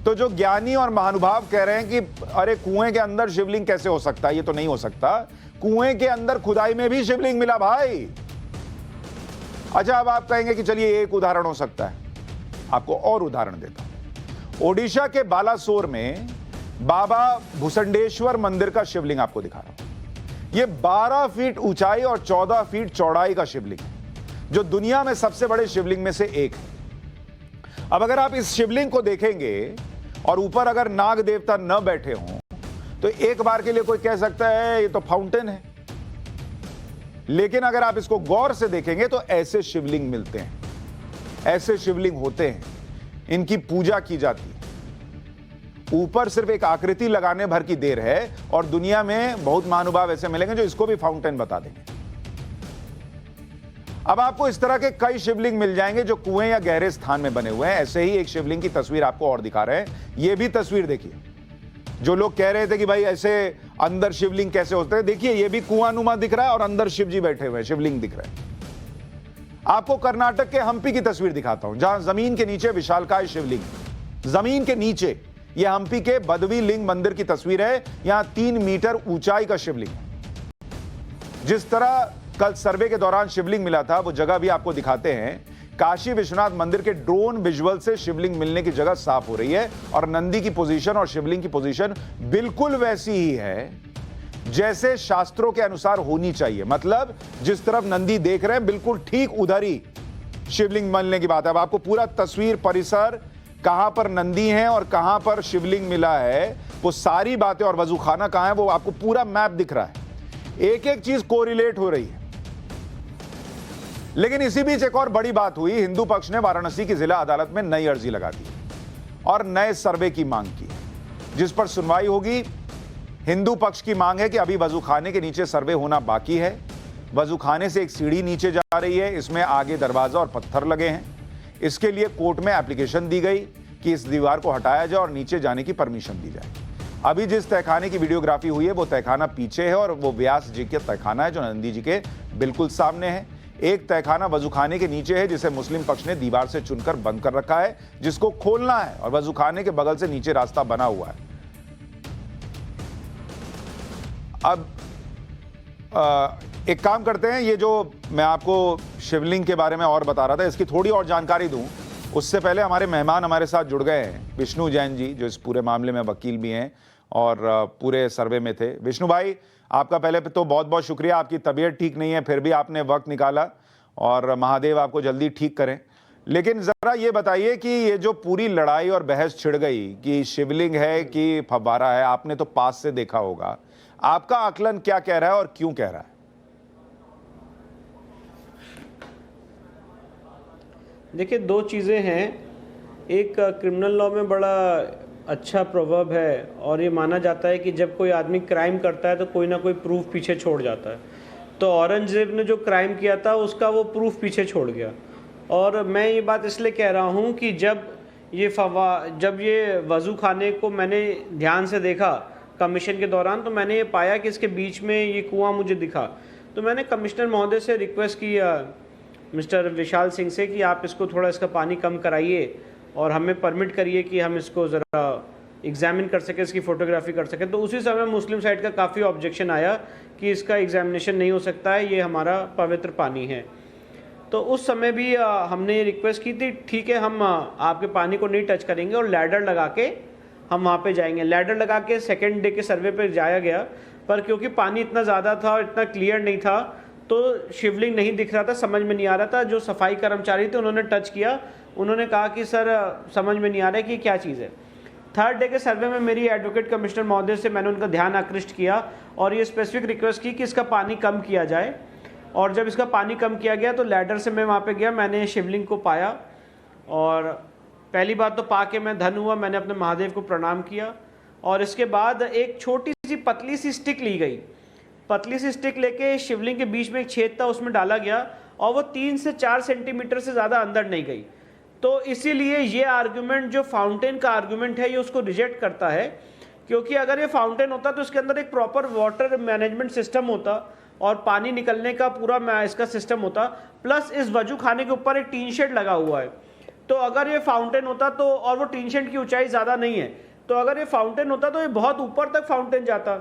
तो जो ज्ञानी और महानुभाव कह रहे हैं कि अरे कुएं के अंदर शिवलिंग कैसे हो सकता है, ये तो नहीं हो सकता। कुएं के अंदर खुदाई में भी शिवलिंग मिला भाई। अच्छा, अब आप कहेंगे कि चलिए एक उदाहरण हो सकता है, आपको और उदाहरण देता हूं। ओडिशा के बालासोर में बाबा भुसंडेश्वर मंदिर का शिवलिंग आपको दिखा रहा हूं। यह 12 फीट ऊंचाई और 14 फीट चौड़ाई का शिवलिंग है, जो दुनिया में सबसे बड़े शिवलिंग में से एक है। अब अगर आप इस शिवलिंग को देखेंगे और ऊपर अगर नाग देवता न बैठे हों तो एक बार के लिए कोई कह सकता है ये तो फाउंटेन है, लेकिन अगर आप इसको गौर से देखेंगे तो ऐसे शिवलिंग मिलते हैं, ऐसे शिवलिंग होते हैं, इनकी पूजा की जाती है। ऊपर सिर्फ एक आकृति लगाने भर की देर है और दुनिया में बहुत महानुभाव ऐसे मिलेंगे जो इसको भी फाउंटेन बता देंगे। अब आपको इस तरह के कई शिवलिंग मिल जाएंगे जो कुएं या गहरे स्थान में बने हुए हैं। ऐसे ही एक शिवलिंग की तस्वीर आपको और दिखा रहे हैं। यह भी तस्वीर देखिए। जो लोग कह रहे थे कि भाई ऐसे अंदर शिवलिंग कैसे होते हैं, देखिए ये भी कुआंनुमा दिख रहा है और अंदर शिव जी बैठे हुए हैं, शिवलिंग दिख रहा है। आपको कर्नाटक के हम्पी की तस्वीर दिखाता हूं, जहां जमीन के नीचे विशालकाय शिवलिंग, जमीन के नीचे। यह हम्पी के बदवी लिंग मंदिर की तस्वीर है। यहां 3 मीटर ऊंचाई का शिवलिंग है। जिस तरह कल सर्वे के दौरान शिवलिंग मिला था वो जगह भी आपको दिखाते हैं। काशी विश्वनाथ मंदिर के ड्रोन विजुअल से शिवलिंग मिलने की जगह साफ हो रही है और नंदी की पोजीशन और शिवलिंग की पोजीशन बिल्कुल वैसी ही है जैसे शास्त्रों के अनुसार होनी चाहिए। मतलब जिस तरफ नंदी देख रहे हैं बिल्कुल ठीक उधर ही शिवलिंग मिलने की बात है। अब आपको पूरा तस्वीर, परिसर, कहां पर नंदी है और कहां पर शिवलिंग मिला है, वो सारी बातें, और वजूखाना कहां है, वो आपको पूरा मैप दिख रहा है। एक एक चीज कोरिलेट हो रही है। लेकिन इसी बीच एक और बड़ी बात हुई। हिंदू पक्ष ने वाराणसी की जिला अदालत में नई अर्जी लगा दी और नए सर्वे की मांग की, जिस पर सुनवाई होगी। हिंदू पक्ष की मांग है कि अभी वजूखाने के नीचे सर्वे होना बाकी है। वजूखाने से एक सीढ़ी नीचे जा रही है, इसमें आगे दरवाजा और पत्थर लगे हैं। इसके लिए कोर्ट में एप्लीकेशन दी गई कि इस दीवार को हटाया जाए और नीचे जाने की परमिशन दी जाए। अभी जिस तहखाने की वीडियोग्राफी हुई है वो तहखाना पीछे है और वो व्यास जी के तहखाना है जो नंदी जी के बिल्कुल सामने है। एक तहखाना वजूखाने के नीचे है जिसे मुस्लिम पक्ष ने दीवार से चुनकर बंद कर रखा है, जिसको खोलना है, और वजूखाने के बगल से नीचे रास्ता बना हुआ है। अब एक काम करते हैं, ये जो मैं आपको शिवलिंग के बारे में और बता रहा था इसकी थोड़ी और जानकारी दूं, उससे पहले हमारे मेहमान हमारे साथ जुड़ गए हैं। विष्णु जैन जी जो इस पूरे मामले में वकील भी हैं और पूरे सर्वे में थे। विष्णु भाई, आपका पहले तो बहुत बहुत शुक्रिया। आपकी तबीयत ठीक नहीं है फिर भी आपने वक्त निकाला, और महादेव आपको जल्दी ठीक करें। लेकिन ज़रा ये बताइए कि ये जो पूरी लड़ाई और बहस छिड़ गई कि शिवलिंग है कि फव्वारा है, आपने तो पास से देखा होगा, आपका आकलन क्या कह रहा है और क्यों कह रहा है? देखिए, दो चीज़ें हैं। एक क्रिमिनल लॉ में बड़ा अच्छा प्रोवर्ब है और ये माना जाता है कि जब कोई आदमी क्राइम करता है तो कोई ना कोई प्रूफ पीछे छोड़ जाता है। तो औरंगजेब ने जो क्राइम किया था उसका वो प्रूफ पीछे छोड़ गया। और मैं ये बात इसलिए कह रहा हूँ कि जब ये वज़ू खाने को मैंने ध्यान से देखा कमीशन के दौरान, तो मैंने ये पाया कि इसके बीच में ये कुआं मुझे दिखा। तो मैंने कमिश्नर महोदय से रिक्वेस्ट की, मिस्टर विशाल सिंह से, कि आप इसको थोड़ा इसका पानी कम कराइए और हमें परमिट करिए कि हम इसको ज़रा एग्जामिन कर सकें, इसकी फ़ोटोग्राफी कर सकें। तो उसी समय मुस्लिम साइड का काफ़ी ऑब्जेक्शन आया कि इसका एग्जामिनेशन नहीं हो सकता है, ये हमारा पवित्र पानी है। तो उस समय भी हमने ये रिक्वेस्ट की थी, ठीक है हम आपके पानी को नहीं टच करेंगे और लैडर लगा के हम वहाँ पे जाएंगे। लैडर लगा के सेकेंड डे के सर्वे पे जाया गया, पर क्योंकि पानी इतना ज़्यादा था और इतना क्लियर नहीं था तो शिवलिंग नहीं दिख रहा था, समझ में नहीं आ रहा था। जो सफाई कर्मचारी थे उन्होंने टच किया, उन्होंने कहा कि सर समझ में नहीं आ रहा है कि क्या चीज़ है। थर्ड डे के सर्वे में मेरी एडवोकेट कमिश्नर महोदय से मैंने उनका ध्यान आकृष्ट किया और ये स्पेसिफिक रिक्वेस्ट की कि इसका पानी कम किया जाए। और जब इसका पानी कम किया गया तो लैडर से मैं वहाँ पे गया, मैंने शिवलिंग को पाया और पहली बात तो पा के मैं धन्य हुआ, मैंने अपने महादेव को प्रणाम किया। और इसके बाद एक छोटी सी पतली सी स्टिक ली गई, पतली सी स्टिक लेके शिवलिंग के बीच में एक छेद था उसमें डाला गया और वो 3 से 4 सेंटीमीटर से ज़्यादा अंदर नहीं गई। तो इसीलिए ये आर्गुमेंट जो फाउंटेन का आर्गुमेंट है ये उसको रिजेक्ट करता है, क्योंकि अगर ये फाउंटेन होता तो इसके अंदर एक प्रॉपर वाटर मैनेजमेंट सिस्टम होता और पानी निकलने का पूरा इसका सिस्टम होता, प्लस इस वजू खाने के ऊपर एक टीन शेड लगा हुआ है। तो अगर ये फाउंटेन होता तो, और वो टीन शेड की ऊंचाई ज़्यादा नहीं है, तो अगर ये फाउंटेन होता तो ये बहुत ऊपर तक फाउंटेन जाता।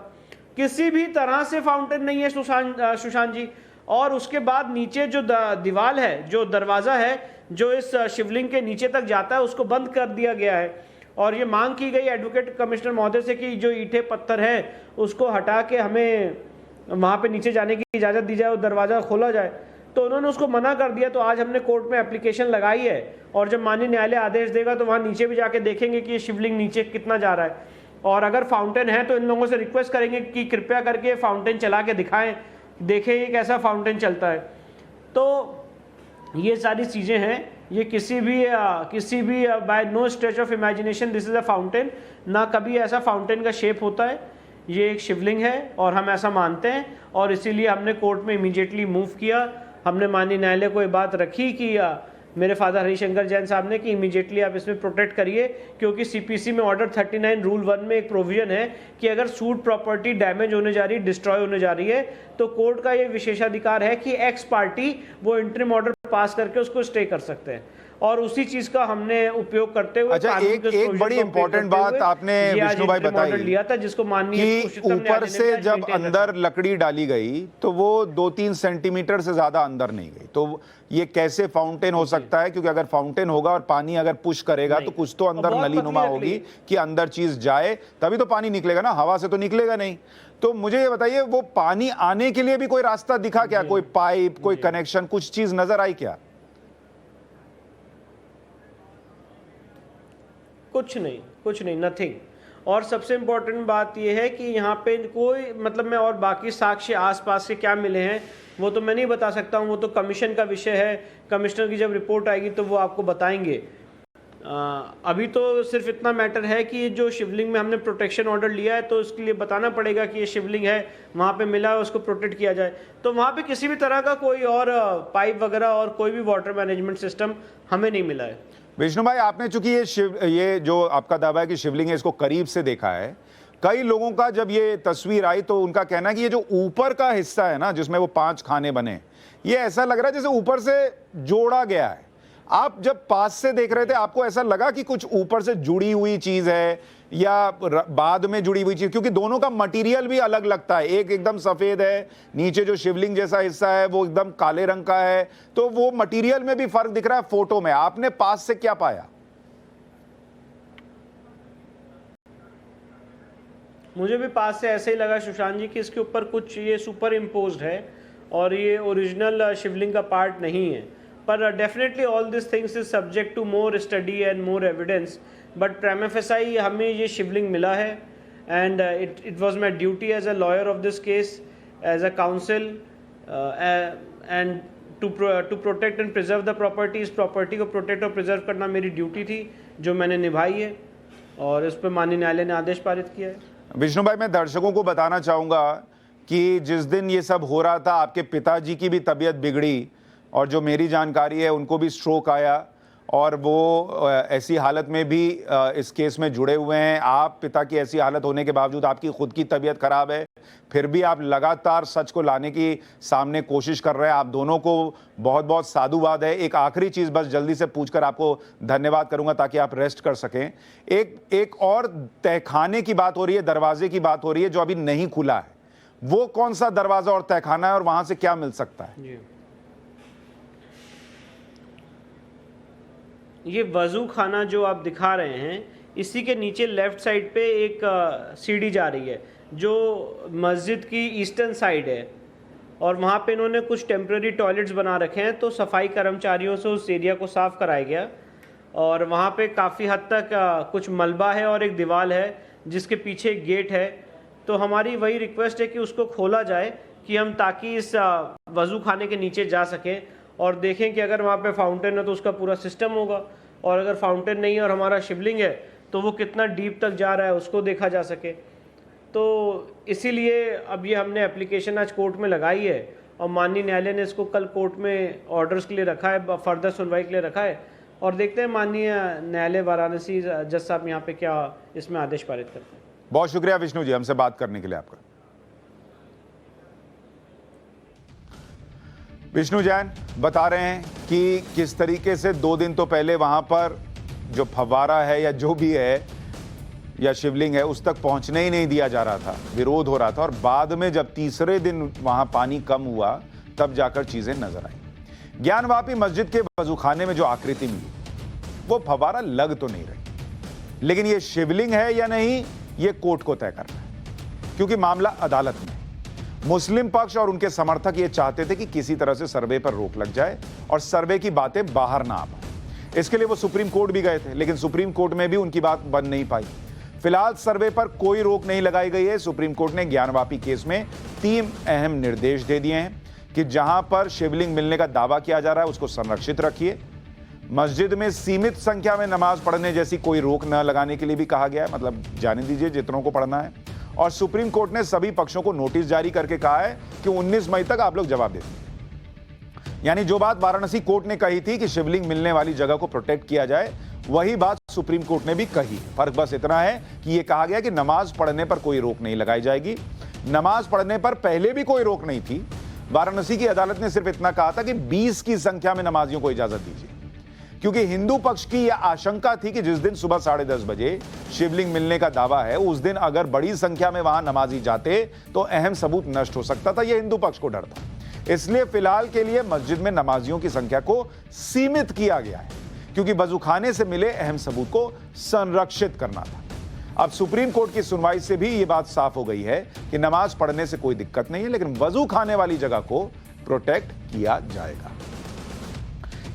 किसी भी तरह से फाउंटेन नहीं है सुशांत जी। और उसके बाद नीचे जो दीवार है, जो दरवाज़ा है जो इस शिवलिंग के नीचे तक जाता है, उसको बंद कर दिया गया है। और ये मांग की गई एडवोकेट कमिश्नर महोदय से कि जो ईंटे पत्थर है उसको हटा के हमें वहाँ पे नीचे जाने की इजाज़त दी जाए और दरवाज़ा खोला जाए। तो उन्होंने उसको मना कर दिया। तो आज हमने कोर्ट में एप्लीकेशन लगाई है और जब माननीय न्यायालय आदेश देगा तो वहाँ नीचे भी जाके देखेंगे कि ये शिवलिंग नीचे कितना जा रहा है। और अगर फाउंटेन है तो इन लोगों से रिक्वेस्ट करेंगे कि कृपया करके फाउंटेन चला के दिखाएं, देखें ये कैसा फाउंटेन चलता है। तो ये सारी चीज़ें हैं, ये किसी भी by no stretch of imagination this is a fountain. ना कभी ऐसा फाउंटेन का शेप होता है, ये एक शिवलिंग है और हम ऐसा मानते हैं। और इसीलिए हमने कोर्ट में इमीडिएटली मूव किया। हमने माननीय न्यायालय को ये बात रखी कि मेरे फादर हरिशंकर जैन साहब ने कि इमीडिएटली आप इसमें प्रोटेक्ट करिए, क्योंकि सीपीसी में ऑर्डर 39 रूल 1 में एक प्रोविजन है कि अगर सूट प्रॉपर्टी डैमेज होने जा रही है, डिस्ट्रॉय होने जा रही है, तो कोर्ट का ये विशेषाधिकार है कि एक्स पार्टी वो इंटरिम ऑर्डर पास करके उसको स्टे कर सकते हैं। और उसी चीज का हमने उपयोग करते हुए अच्छा, एक बड़ी इंपॉर्टेंट बात आपने विष्णु भाई बताई लिया था, जिसको माननीय कि ऊपर से जब अंदर लकड़ी डाली गई तो वो 2-3 सेंटीमीटर से ज्यादा अंदर नहीं गई। तो ये कैसे फाउंटेन हो सकता है? क्योंकि अगर फाउंटेन होगा और पानी अगर पुश करेगा तो कुछ तो अंदर नली नुमा होगी कि अंदर चीज जाए, तभी तो पानी निकलेगा ना, हवा से तो निकलेगा नहीं। तो मुझे ये बताइए, वो पानी आने के लिए भी कोई रास्ता दिखा क्या? कोई पाइप, कोई कनेक्शन, कुछ चीज नजर आई क्या? कुछ नहीं, नथिंग। और सबसे इंपॉर्टेंट बात यह है कि यहाँ पे कोई मैं और बाकी साक्ष्य आसपास के क्या मिले हैं वो तो मैं नहीं बता सकता हूँ, वो तो कमीशन का विषय है। कमिश्नर की जब रिपोर्ट आएगी तो वो आपको बताएंगे। अभी तो सिर्फ इतना मैटर है कि जो शिवलिंग में हमने प्रोटेक्शन ऑर्डर लिया है तो उसके लिए बताना पड़ेगा कि ये शिवलिंग है, वहाँ पे मिला है, उसको प्रोटेक्ट किया जाए। तो वहाँ पे किसी भी तरह का कोई और पाइप वगैरह और कोई भी वाटर मैनेजमेंट सिस्टम हमें नहीं मिला है। विष्णु भाई, आपने चूंकि ये जो आपका दावा है कि शिवलिंग है, इसको करीब से देखा है, कई लोगों का जब ये तस्वीर आई तो उनका कहना है कि ये जो ऊपर का हिस्सा है ना, जिसमें वो 5 खाने बने, ये ऐसा लग रहा है जैसे ऊपर से जोड़ा गया है। आप जब पास से देख रहे थे, आपको ऐसा लगा कि कुछ ऊपर से जुड़ी हुई चीज है या बाद में जुड़ी हुई चीज? क्योंकि दोनों का मटेरियल भी अलग लगता है, एक एकदम सफेद है, नीचे जो शिवलिंग जैसा हिस्सा है वो एकदम काले रंग का है, तो वो मटेरियल में भी फर्क दिख रहा है फोटो में। आपने पास से क्या पाया? मुझे भी पास से ऐसे ही लगा सुशांत जी कि इसके ऊपर कुछ ये सुपर इम्पोज्ड है और ये ओरिजिनल शिवलिंग का पार्ट नहीं है। पर definitely all this things is subject to more study and more evidence, but prima facie हमें ये शिवलिंग मिला है। And it was my duty as a lawyer of this case, as a council, and to protect and preserve the property, इस property को protect और preserve करना मेरी duty थी जो मैंने निभाई है और इस पर माननीय न्यायालय ने आदेश पारित किया है। विष्णु भाई, मैं दर्शकों को बताना चाहूंगा कि जिस दिन ये सब हो रहा था आपके पिताजी की भी तबीयत बिगड़ी और जो मेरी जानकारी है उनको भी स्ट्रोक आया और वो ऐसी हालत में भी इस केस में जुड़े हुए हैं। आप पिता की ऐसी हालत होने के बावजूद, आपकी खुद की तबीयत खराब है, फिर भी आप लगातार सच को लाने की सामने कोशिश कर रहे हैं। आप दोनों को बहुत बहुत साधुवाद है। एक आखिरी चीज बस जल्दी से पूछकर आपको धन्यवाद करूंगा ताकि आप रेस्ट कर सकें। एक और तहखाने की बात हो रही है, दरवाजे की बात हो रही है जो अभी नहीं खुला है। वो कौन सा दरवाजा और तहखाना है और वहां से क्या मिल सकता है? जी, ये वजू खाना जो आप दिखा रहे हैं, इसी के नीचे लेफ्ट साइड पे एक सीढ़ी जा रही है जो मस्जिद की ईस्टर्न साइड है और वहाँ पे इन्होंने कुछ टेम्प्रेरी टॉयलेट्स बना रखे हैं। तो सफाई कर्मचारियों से उस एरिया को साफ़ कराया गया और वहाँ पे काफ़ी हद तक कुछ मलबा है और एक दीवार है जिसके पीछे एक गेट है। तो हमारी वही रिक्वेस्ट है कि उसको खोला जाए कि हम ताकि इस वजू खाने के नीचे जा सकें और देखें कि अगर वहाँ पे फाउंटेन है तो उसका पूरा सिस्टम होगा और अगर फाउंटेन नहीं है और हमारा शिवलिंग है तो वो कितना डीप तक जा रहा है उसको देखा जा सके। तो इसीलिए अब ये हमने एप्लीकेशन आज कोर्ट में लगाई है और माननीय न्यायालय ने इसको कल कोर्ट में ऑर्डर्स के लिए रखा है, फर्दर सुनवाई के लिए रखा है और देखते हैं माननीय न्यायालय वाराणसी जज साहब यहाँ पे क्या इसमें आदेश पारित करते हैं। बहुत शुक्रिया विष्णु जी हमसे बात करने के लिए आपका। विष्णु जैन बता रहे हैं कि किस तरीके से 2 दिन तो पहले वहां पर जो फव्वारा है या जो भी है या शिवलिंग है उस तक पहुंचने ही नहीं दिया जा रहा था, विरोध हो रहा था और बाद में जब तीसरे दिन वहां पानी कम हुआ तब जाकर चीजें नजर आई। ज्ञानवापी मस्जिद के वजूखाने में जो आकृति मिली वो फव्वारा लग तो नहीं रही, लेकिन ये शिवलिंग है या नहीं ये कोर्ट को तय करना है क्योंकि मामला अदालत में। मुस्लिम पक्ष और उनके समर्थक ये चाहते थे कि किसी तरह से सर्वे पर रोक लग जाए और सर्वे की बातें बाहर ना आ पाए। इसके लिए वो सुप्रीम कोर्ट भी गए थे लेकिन सुप्रीम कोर्ट में भी उनकी बात बन नहीं पाई। फिलहाल सर्वे पर कोई रोक नहीं लगाई गई है। सुप्रीम कोर्ट ने ज्ञानवापी केस में 3 अहम निर्देश दे दिए हैं कि जहां पर शिवलिंग मिलने का दावा किया जा रहा है उसको संरक्षित रखिए। मस्जिद में सीमित संख्या में नमाज पढ़ने जैसी कोई रोक न लगाने के लिए भी कहा गया है, मतलब जाने दीजिए जितनों को पढ़ना है। और सुप्रीम कोर्ट ने सभी पक्षों को नोटिस जारी करके कहा है कि 19 मई तक आप लोग जवाब दें। यानी जो बात वाराणसी कोर्ट ने कही थी कि शिवलिंग मिलने वाली जगह को प्रोटेक्ट किया जाए, वही बात सुप्रीम कोर्ट ने भी कही। फर्क बस इतना है कि यह कहा गया कि नमाज पढ़ने पर कोई रोक नहीं लगाई जाएगी। नमाज पढ़ने पर पहले भी कोई रोक नहीं थी। वाराणसी की अदालत ने सिर्फ इतना कहा था कि 20 की संख्या में नमाजियों को इजाजत दीजिए, क्योंकि हिंदू पक्ष की यह आशंका थी कि जिस दिन सुबह 10:30 बजे शिवलिंग मिलने का दावा है उस दिन अगर बड़ी संख्या में वहां नमाजी जाते तो अहम सबूत नष्ट हो सकता था। यह हिंदू पक्ष को डर था। इसलिए फिलहाल के लिए मस्जिद में नमाजियों की संख्या को सीमित किया गया है क्योंकि वजूखाने से मिले अहम सबूत को संरक्षित करना था। अब सुप्रीम कोर्ट की सुनवाई से भी यह बात साफ हो गई है कि नमाज पढ़ने से कोई दिक्कत नहीं है, लेकिन वजू खाने वाली जगह को प्रोटेक्ट किया जाएगा।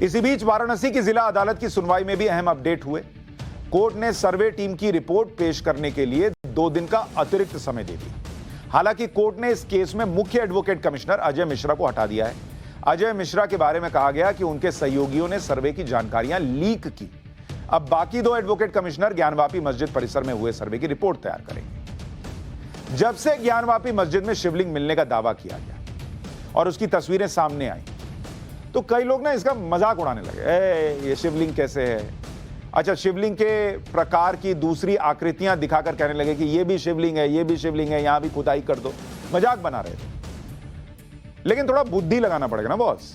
इसी बीच वाराणसी की जिला अदालत की सुनवाई में भी अहम अपडेट हुए। कोर्ट ने सर्वे टीम की रिपोर्ट पेश करने के लिए 2 दिन का अतिरिक्त समय दे दिया। हालांकि कोर्ट ने इस केस में मुख्य एडवोकेट कमिश्नर अजय मिश्रा को हटा दिया है। अजय मिश्रा के बारे में कहा गया कि उनके सहयोगियों ने सर्वे की जानकारियां लीक की। अब बाकी 2 एडवोकेट कमिश्नर ज्ञानवापी मस्जिद परिसर में हुए सर्वे की रिपोर्ट तैयार करेंगे। जब से ज्ञानवापी मस्जिद में शिवलिंग मिलने का दावा किया गया और उसकी तस्वीरें सामने आई तो कई लोग ना इसका मजाक उड़ाने लगे। ये शिवलिंग कैसे है? अच्छा, शिवलिंग के प्रकार की दूसरी आकृतियां दिखाकर कहने लगे कि ये भी शिवलिंग है, ये भी शिवलिंग है, यहां भी खुदाई कर दो। मजाक बना रहे थे। लेकिन थोड़ा बुद्धि लगाना पड़ेगा ना बॉस।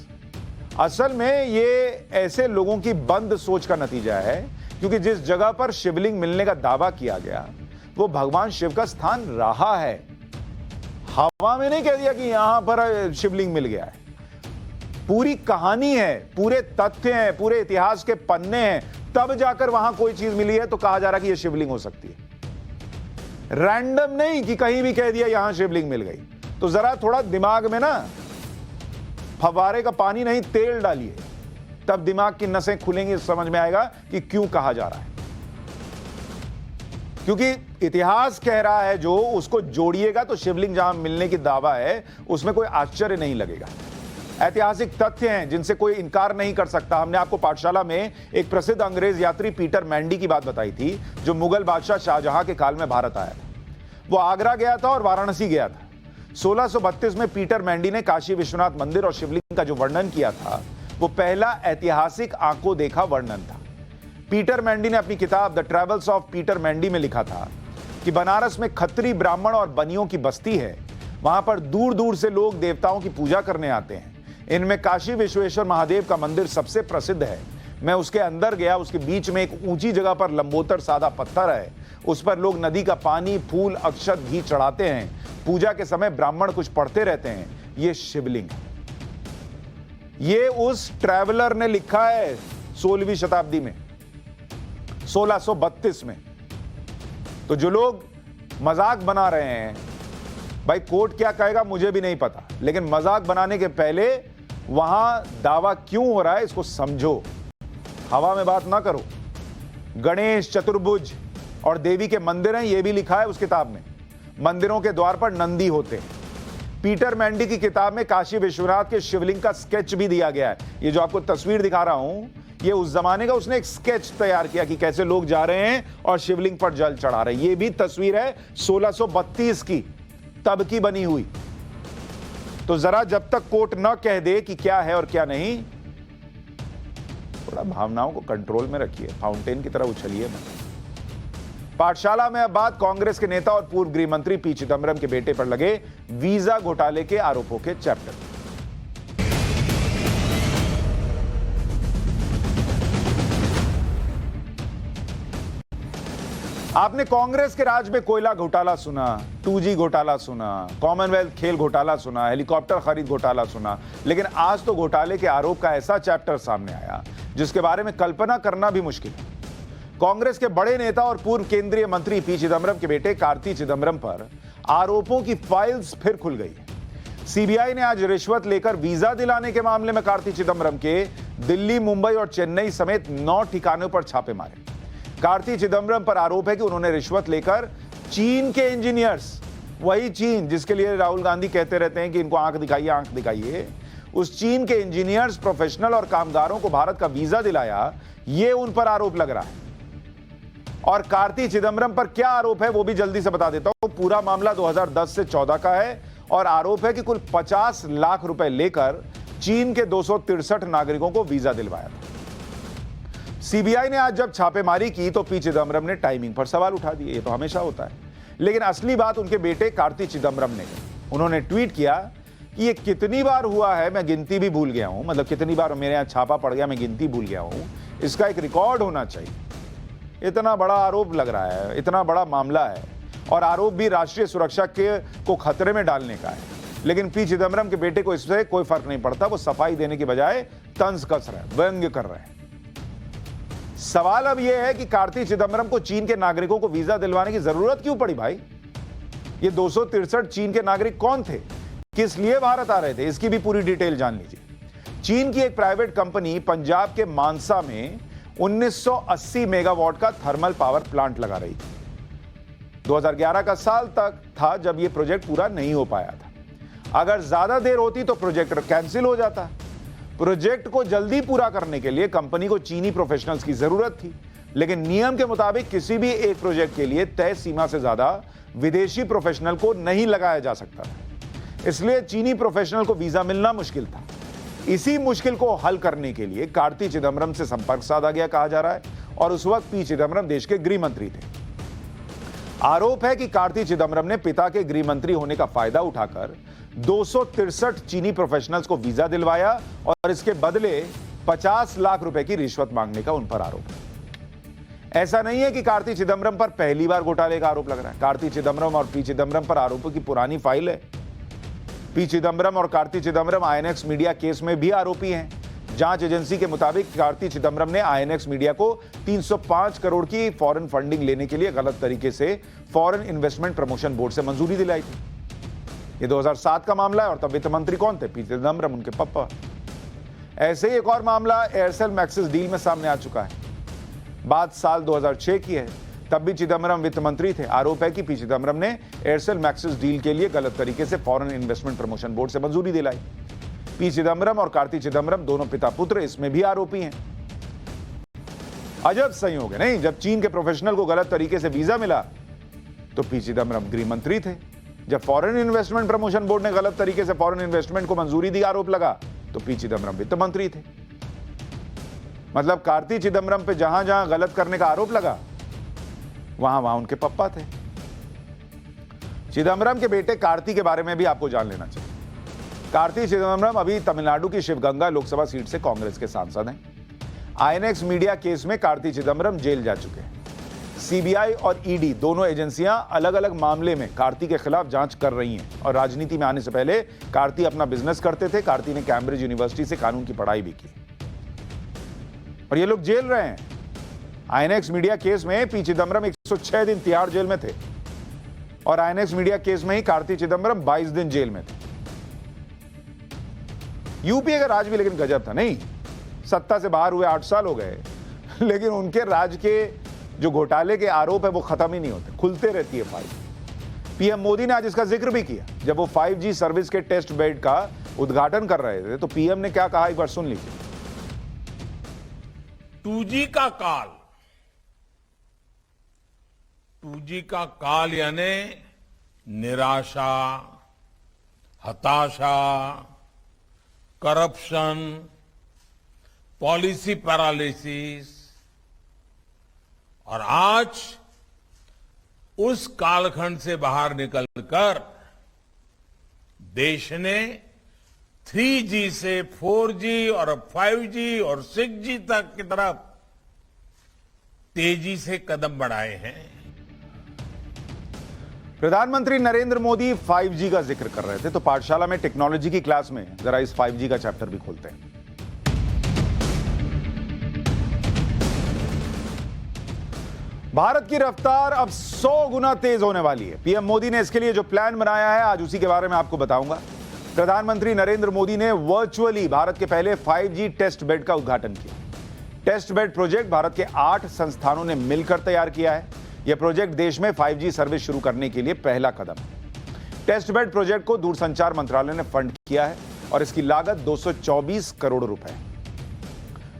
असल में ये ऐसे लोगों की बंद सोच का नतीजा है क्योंकि जिस जगह पर शिवलिंग मिलने का दावा किया गया वो भगवान शिव का स्थान रहा है। हवा में नहीं कह दिया कि यहां पर शिवलिंग मिल गया है। पूरी कहानी है, पूरे तथ्य हैं, पूरे इतिहास के पन्ने हैं, तब जाकर वहां कोई चीज मिली है तो कहा जा रहा कि यह शिवलिंग हो सकती है। रैंडम नहीं कि कहीं भी कह दिया यहां शिवलिंग मिल गई। तो जरा थोड़ा दिमाग में ना फव्वारे का पानी नहीं तेल डालिए, तब दिमाग की नसें खुलेंगी, समझ में आएगा कि क्यों कहा जा रहा है। क्योंकि इतिहास कह रहा है जो, उसको जोड़िएगा तो शिवलिंग जहां मिलने की दावा है उसमें कोई आश्चर्य नहीं लगेगा। ऐतिहासिक तथ्य हैं जिनसे कोई इनकार नहीं कर सकता। हमने आपको पाठशाला में एक प्रसिद्ध अंग्रेज यात्री पीटर मैंडी की बात बताई थी, जो मुगल बादशाह शाहजहां के काल में भारत आया था। वो आगरा गया था और वाराणसी गया था। 1632 में पीटर मैंडी ने काशी विश्वनाथ मंदिर और शिवलिंग का जो वर्णन किया था, वो पहला ऐतिहासिक आंखों देखा वर्णन था। पीटर मैंडी ने अपनी किताब the travels of Peter Mandy में लिखा था कि बनारस में खत्री, ब्राह्मण और बनियों की बस्ती है। वहां पर दूर दूर से लोग देवताओं की पूजा करने आते हैं। इनमें काशी विश्वेश्वर महादेव का मंदिर सबसे प्रसिद्ध है। मैं उसके अंदर गया। उसके बीच में एक ऊंची जगह पर लंबोदर सादा पत्थर है। उस पर लोग नदी का पानी, फूल, अक्षत, घी चढ़ाते हैं। पूजा के समय ब्राह्मण कुछ पढ़ते रहते हैं। ये शिवलिंग है। ये उस ट्रैवलर ने लिखा है 16वीं शताब्दी में, 1632 में। तो जो लोग मजाक बना रहे हैं, भाई कोर्ट क्या कहेगा मुझे भी नहीं पता, लेकिन मजाक बनाने के पहले वहां दावा क्यों हो रहा है इसको समझो। हवा में बात ना करो। गणेश, चतुर्भुज और देवी के मंदिर हैं, यह भी लिखा है उस किताब में। मंदिरों के द्वार पर नंदी होते हैं। पीटर मैंडी की किताब में काशी विश्वनाथ के शिवलिंग का स्केच भी दिया गया है। ये जो आपको तस्वीर दिखा रहा हूं, ये उस जमाने का उसने एक स्केच तैयार किया कि कैसे लोग जा रहे हैं और शिवलिंग पर जल चढ़ा रहे हैं। ये भी तस्वीर है 1632 की, तब की बनी हुई। तो जरा जब तक कोर्ट न कह दे कि क्या है और क्या नहीं, थोड़ा भावनाओं को कंट्रोल में रखिए, फाउंटेन की तरह उछलिए मत। पाठशाला में अब बात कांग्रेस के नेता और पूर्व गृह मंत्री पी चिदम्बरम के बेटे पर लगे वीजा घोटाले के आरोपों के चैप्टर। आपने कांग्रेस के राज में कोयला घोटाला सुना, 2G घोटाला सुना, कॉमनवेल्थ खेल घोटाला सुना, हेलीकॉप्टर खरीद घोटाला सुना, लेकिन आज तो घोटाले के आरोप का ऐसा चैप्टर सामने आया जिसके बारे में कल्पना करना भी मुश्किल है। कांग्रेस के बड़े नेता और पूर्व केंद्रीय मंत्री पी चिदम्बरम के बेटे कार्ति चिदम्बरम पर आरोपों की फाइल्स फिर खुल गई है। सीबीआई ने आज रिश्वत लेकर वीजा दिलाने के मामले में कार्ति चिदम्बरम के दिल्ली, मुंबई और चेन्नई समेत 9 ठिकानों पर छापे मारे। कार्ति चिदम्बरम पर आरोप है कि उन्होंने रिश्वत लेकर चीन के इंजीनियर्स, वही चीन जिसके लिए राहुल गांधी कहते रहते हैं कि इनको आंख दिखाइए, उस चीन के इंजीनियर्स, प्रोफेशनल और कामगारों को भारत का वीजा दिलाया, ये उन पर आरोप लग रहा है। और कार्ति चिदम्बरम पर क्या आरोप है वो भी जल्दी से बता देता हूं। पूरा मामला 2010 से 14 का है और आरोप है कि कुल 50 लाख रुपए लेकर चीन के 263 नागरिकों को वीजा दिलवाया था। सीबीआई ने आज जब छापेमारी की तो पी चिदम्बरम ने टाइमिंग पर सवाल उठा दिए। ये तो हमेशा होता है, लेकिन असली बात उनके बेटे कार्ति चिदम्बरम ने कही। उन्होंने ट्वीट किया कि ये कितनी बार हुआ है मैं गिनती भी भूल गया हूं, मतलब कितनी बार मेरे यहां छापा पड़ गया मैं गिनती भूल गया हूं, इसका एक रिकॉर्ड होना चाहिए। इतना बड़ा आरोप लग रहा है, इतना बड़ा मामला है और आरोप भी राष्ट्रीय सुरक्षा को खतरे में डालने का है, लेकिन पी चिदम्बरम के बेटे को इससे कोई फर्क नहीं पड़ता। वो सफाई देने की बजाय तंज कस रहे हैं, व्यंग्य कर रहे हैं। सवाल अब यह है कि कार्ति चिदम्बरम को चीन के नागरिकों को वीजा दिलवाने की जरूरत क्यों पड़ी भाई? ये 263 चीन के नागरिक कौन थे, किस लिए भारत आ रहे थे, इसकी भी पूरी डिटेल जान लीजिए। चीन की एक प्राइवेट कंपनी पंजाब के मानसा में 1980 मेगावाट का थर्मल पावर प्लांट लगा रही थी। 2011 का साल तक था जब यह प्रोजेक्ट पूरा नहीं हो पाया था। अगर ज्यादा देर होती तो प्रोजेक्ट कैंसिल हो जाता। प्रोजेक्ट को जल्दी पूरा करने के लिए कंपनी को चीनी प्रोफेशनल्स की जरूरत थी, लेकिन नियम के मुताबिक किसी भी एक प्रोजेक्ट के लिए तय सीमा से ज्यादा विदेशी प्रोफेशनल को नहीं लगाया जा सकता था। इसलिए चीनी प्रोफेशनल को वीजा मिलना मुश्किल था। इसी मुश्किल को हल करने के लिए कार्ति चिदम्बरम से संपर्क साधा गया कहा जा रहा है और उस वक्त पी चिदम्बरम देश के गृह मंत्री थे। आरोप है कि कार्ति चिदम्बरम ने पिता के गृह मंत्री होने का फायदा उठाकर 263 चीनी प्रोफेशनल्स को वीजा दिलवाया और इसके बदले 50 लाख रुपए की रिश्वत मांगने का उन पर आरोप है। ऐसा नहीं है कि कार्ति चिदम्बरम पर पहली बार घोटाले का आरोप लग रहा है। कार्ति चिदम्बरम और पी चिदम्बरम पर आरोपों की पुरानी फाइल है। पी चिदम्बरम और Karti Chidambaram INX media case में भी आरोपी हैं। जांच एजेंसी के मुताबिक कार्ति चिदम्बरम ने आईएनएक्स मीडिया को 305 करोड़ की फॉरेन फंडिंग लेने के लिए गलत तरीके से फॉरेन इन्वेस्टमेंट प्रमोशन बोर्ड से मंजूरी दिलाई थी। ये 2007 का मामला है और तब वित्त मंत्री कौन थे? पी चिदम्बरम, उनके पापा। ऐसे ही एक और मामला एयरसेल मैक्सिस डील में सामने आ चुका है। बात साल 2006 की है, तब भी चिदम्बरम वित्त मंत्री थे। आरोप है कि पी चिदम्बरम ने एयरसेल मैक्सिस डील के लिए गलत तरीके से फॉरेन इन्वेस्टमेंट प्रमोशन बोर्ड से मंजूरी दिलाई। पी चिदम्बरम और कार्ति चिदम्बरम दोनों पिता पुत्र इसमें भी आरोपी हैं। अजब संयोग है नहीं, जब चीन के प्रोफेशनल को गलत तरीके से वीजा मिला तो पी चिदम्बरम गृह मंत्री थे। जब फॉरेन इन्वेस्टमेंट प्रमोशन बोर्ड ने गलत तरीके से फॉरेन इन्वेस्टमेंट को मंजूरी दी, आरोप लगा, तो पी चिदम्बरम वित्त मंत्री थे। मतलब कार्ति चिदम्बरम पे जहां जहां गलत करने का आरोप लगा वहां वहां उनके पप्पा थे। चिदम्बरम के बेटे कार्ति के बारे में भी आपको जान लेना चाहिए। कार्ति चिदम्बरम अभी तमिलनाडु की शिवगंगा लोकसभा सीट से कांग्रेस के सांसद हैं। आईएनएक्स मीडिया केस में कार्ति चिदम्बरम जेल जा चुके हैं। सीबीआई और ईडी दोनों एजेंसियां अलग अलग मामले में कार्ति के खिलाफ जांच कर रही हैं और राजनीति में आने से पहले कार्ति अपना बिजनेस करते थे। कार्ति ने कैम्ब्रिज यूनिवर्सिटी से कानून की पढ़ाई भी की और ये लोग जेल रहे हैं। आईएनएक्स मीडिया केस में पी चिदम्बरम 106 दिन तिहाड़ जेल में थे और आईएनएक्स मीडिया केस में ही कार्ति चिदम्बरम 22 दिन जेल में थे। यूपीए का राज भी लेकिन गजब था नहीं, सत्ता से बाहर हुए 8 साल हो गए लेकिन उनके राज के जो घोटाले के आरोप है वो खत्म ही नहीं होते, खुलते रहती है फाइल। पीएम मोदी ने आज इसका जिक्र भी किया जब वो 5G सर्विस के टेस्ट बेड का उद्घाटन कर रहे थे, तो पीएम ने क्या कहा एक बार सुन लीजिए। 2G का काल, 2G का काल यानी निराशा, हताशा, करप्शन, पॉलिसी पैरालिसिस, और आज उस कालखंड से बाहर निकलकर देश ने 3G से 4G और अब 5G और 6G तक की तरफ तेजी से कदम बढ़ाए हैं। प्रधानमंत्री नरेंद्र मोदी 5G का जिक्र कर रहे थे, तो पाठशाला में टेक्नोलॉजी की क्लास में जरा इस 5G का चैप्टर भी खोलते हैं। भारत की रफ्तार अब 100 गुना तेज होने वाली है। पीएम मोदी ने इसके लिए जो प्लान बनाया है, आज उसी के बारे में आपको बताऊंगा। प्रधानमंत्री नरेंद्र मोदी ने वर्चुअली भारत के पहले 5G टेस्ट बेड का उद्घाटन किया। टेस्ट बेड प्रोजेक्ट भारत के 8 संस्थानों ने मिलकर तैयार किया है। यह प्रोजेक्ट देश में 5G सर्विस शुरू करने के लिए पहला कदम है। टेस्ट बेड प्रोजेक्ट को दूरसंचार मंत्रालय ने फंड किया है और इसकी लागत 224 करोड़ रुपए है।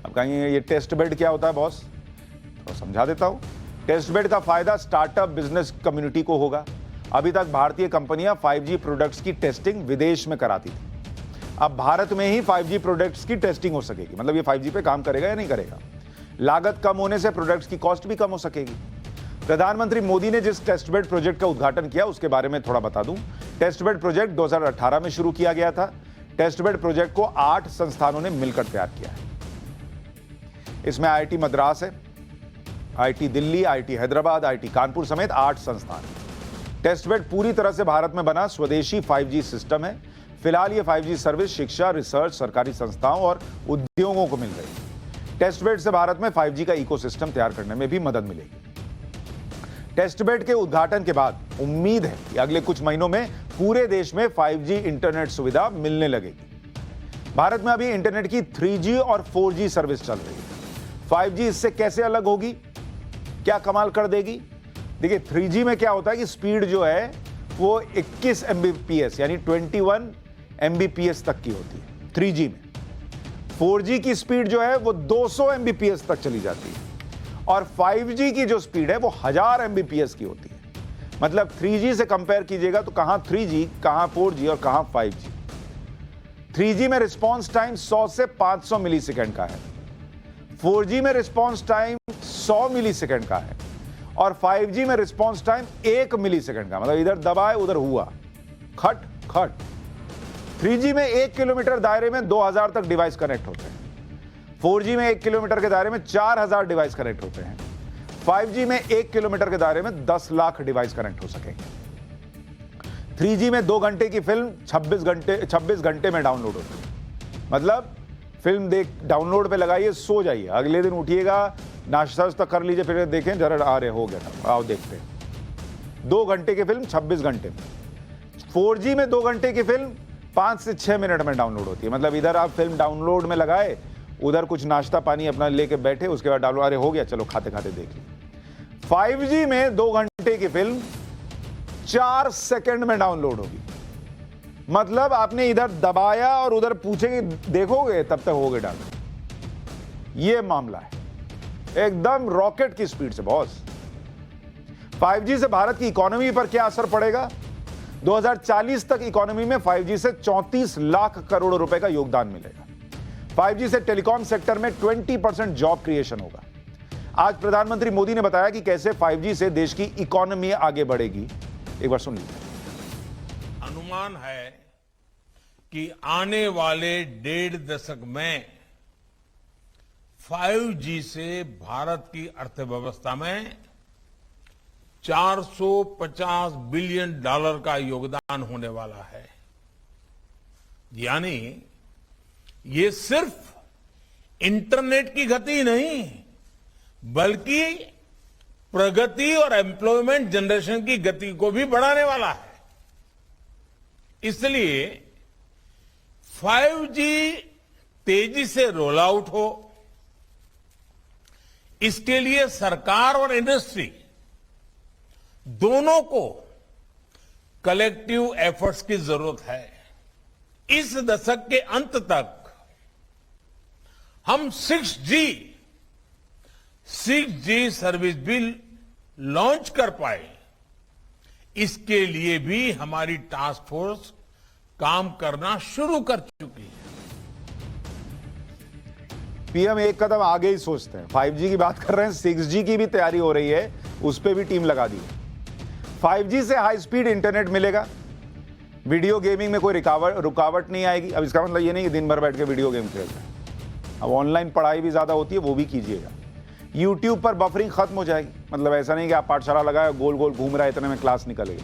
अब कहेंगे ये टेस्ट बेड क्या होता है बॉस, तो समझा देता हूं। टेस्ट बेड का फायदा स्टार्टअप बिजनेस कम्युनिटी को होगा। अभी तक भारतीय कंपनियां 5G प्रोडक्ट्स की टेस्टिंग विदेश में कराती थी। अब भारत में ही 5G प्रोडक्ट्स की टेस्टिंग हो सकेगी। मतलब ये 5G पे काम करेगा या नहीं करेगा। लागत कम होने से प्रोडक्ट्स की कॉस्ट भी कम हो सकेगी। प्रधानमंत्री मोदी ने जिस टेस्ट बेड प्रोजेक्ट का उद्घाटन किया उसके बारे में थोड़ा बता दूं। टेस्ट बेड प्रोजेक्ट 2018 में शुरू किया गया था। टेस्ट बेड प्रोजेक्ट को 8 संस्थानों ने मिलकर तैयार किया है। इसमें IIT मद्रास है, IIT Delhi, IIT Hyderabad, IIT Kanpur समेत 8 संस्थान। टेस्ट बेड पूरी तरह से भारत में बना स्वदेशी 5G सिस्टम है। फिलहाल ये 5G सर्विस शिक्षा, रिसर्च, सरकारी संस्थाओं और उद्योगों को मिल रही है। टेस्ट बेड से भारत में 5G का इकोसिस्टम तैयार करने में भी मदद मिलेगी। टेस्ट बेड के उद्घाटन के बाद उम्मीद है कि अगले कुछ महीनों में पूरे देश में 5G इंटरनेट सुविधा मिलने लगेगी। भारत में अभी इंटरनेट की 3G और 4G सर्विस चल रही है। 5G इससे कैसे अलग होगी, क्या कमाल कर देगी? देखिए 3G में क्या होता है कि स्पीड जो है वो 21 Mbps यानी 21 Mbps तक की होती है 3G में। 4G की स्पीड जो है वो 200 Mbps तक चली जाती है और 5G की जो स्पीड है वो 1000 Mbps की होती है। मतलब 3G से कंपेयर कीजिएगा तो कहां 3G, कहां 4G और कहां 5G। 3G में रिस्पॉन्स टाइम 100 से 500 मिलीसेकंड का है, 4G में रिस्पॉन्स टाइम 100 मिलीसेकंड का है और 5G में रिस्पॉन्स टाइम 1 मिलीसेकंड का। मतलब इधर दबाए उधर हुआ खट खट। 3G में 1 किलोमीटर दायरे में 2000 तक डिवाइस कनेक्ट होते हैं। 4G में 1 किलोमीटर के दायरे में 4000 डिवाइस कनेक्ट होते हैं। 5G में 1 किलोमीटर के दायरे में 10 लाख डिवाइस कनेक्ट हो सकेंगे। 3G में 2 घंटे की फिल्म 26 घंटे में डाउनलोड होती है। मतलब फिल्म डाउनलोड पे लगाइए, सो जाइए, अगले दिन उठिएगा, नाश्ता वास्ता कर लीजिए, फिर देखें जरा आ रहे हो गया था, आओ देखते हैं। 2 घंटे की फिल्म 26 घंटे में। 4G में 2 घंटे की फिल्म 5 से 6 मिनट में डाउनलोड होती है। मतलब इधर आप फिल्म डाउनलोड में लगाए, उधर कुछ नाश्ता पानी अपना लेके बैठे, उसके बाद डाउनलोड, अरे हो गया, चलो खाते खाते देख ली। 5G में 2 घंटे की फिल्म 4 सेकंड में डाउनलोड होगी। मतलब आपने इधर दबाया और उधर पूछेंगे देखोगे तब तक होगे डाल। ये मामला है, एकदम रॉकेट की स्पीड से बॉस। 5G से भारत की इकोनॉमी पर क्या असर पड़ेगा? 2040 तक इकोनॉमी में 5G से 34 लाख करोड़ रुपए का योगदान मिलेगा। 5G से टेलीकॉम सेक्टर में 20% जॉब क्रिएशन होगा। आज प्रधानमंत्री मोदी ने बताया कि कैसे 5G से देश की इकोनॉमी आगे बढ़ेगी। एक बार सुन लीजिए। अनुमान है कि आने वाले 1.5 दशक में 5G से भारत की अर्थव्यवस्था में $450 बिलियन का योगदान होने वाला है। यानी ये सिर्फ इंटरनेट की गति नहीं, बल्कि प्रगति और एम्प्लॉयमेंट जनरेशन की गति को भी बढ़ाने वाला है। इसलिए 5G तेजी से रोल आउट हो, इसके लिए सरकार और इंडस्ट्री दोनों को कलेक्टिव एफर्ट्स की जरूरत है। इस दशक के अंत तक हम 6G सर्विस भी लॉन्च कर पाए, इसके लिए भी हमारी टास्क फोर्स काम करना शुरू कर चुकी है। पीएम एक कदम आगे ही सोचते हैं। 5G की बात कर रहे हैं, 6G की भी तैयारी हो रही है, उस पर भी टीम लगा दी है। 5G से हाई स्पीड इंटरनेट मिलेगा, वीडियो गेमिंग में कोई रुकावट नहीं आएगी। अब इसका मतलब ये नहीं कि दिन भर बैठ के वीडियो गेम खेलते हैं, अब ऑनलाइन पढ़ाई भी ज्यादा होती है, वो भी कीजिएगा। यूट्यूब पर बफरिंग खत्म हो जाएगी, मतलब ऐसा नहीं कि आप पाठशाला लगाए गोल गोल घूम रहा है इतने में क्लास निकलेगी,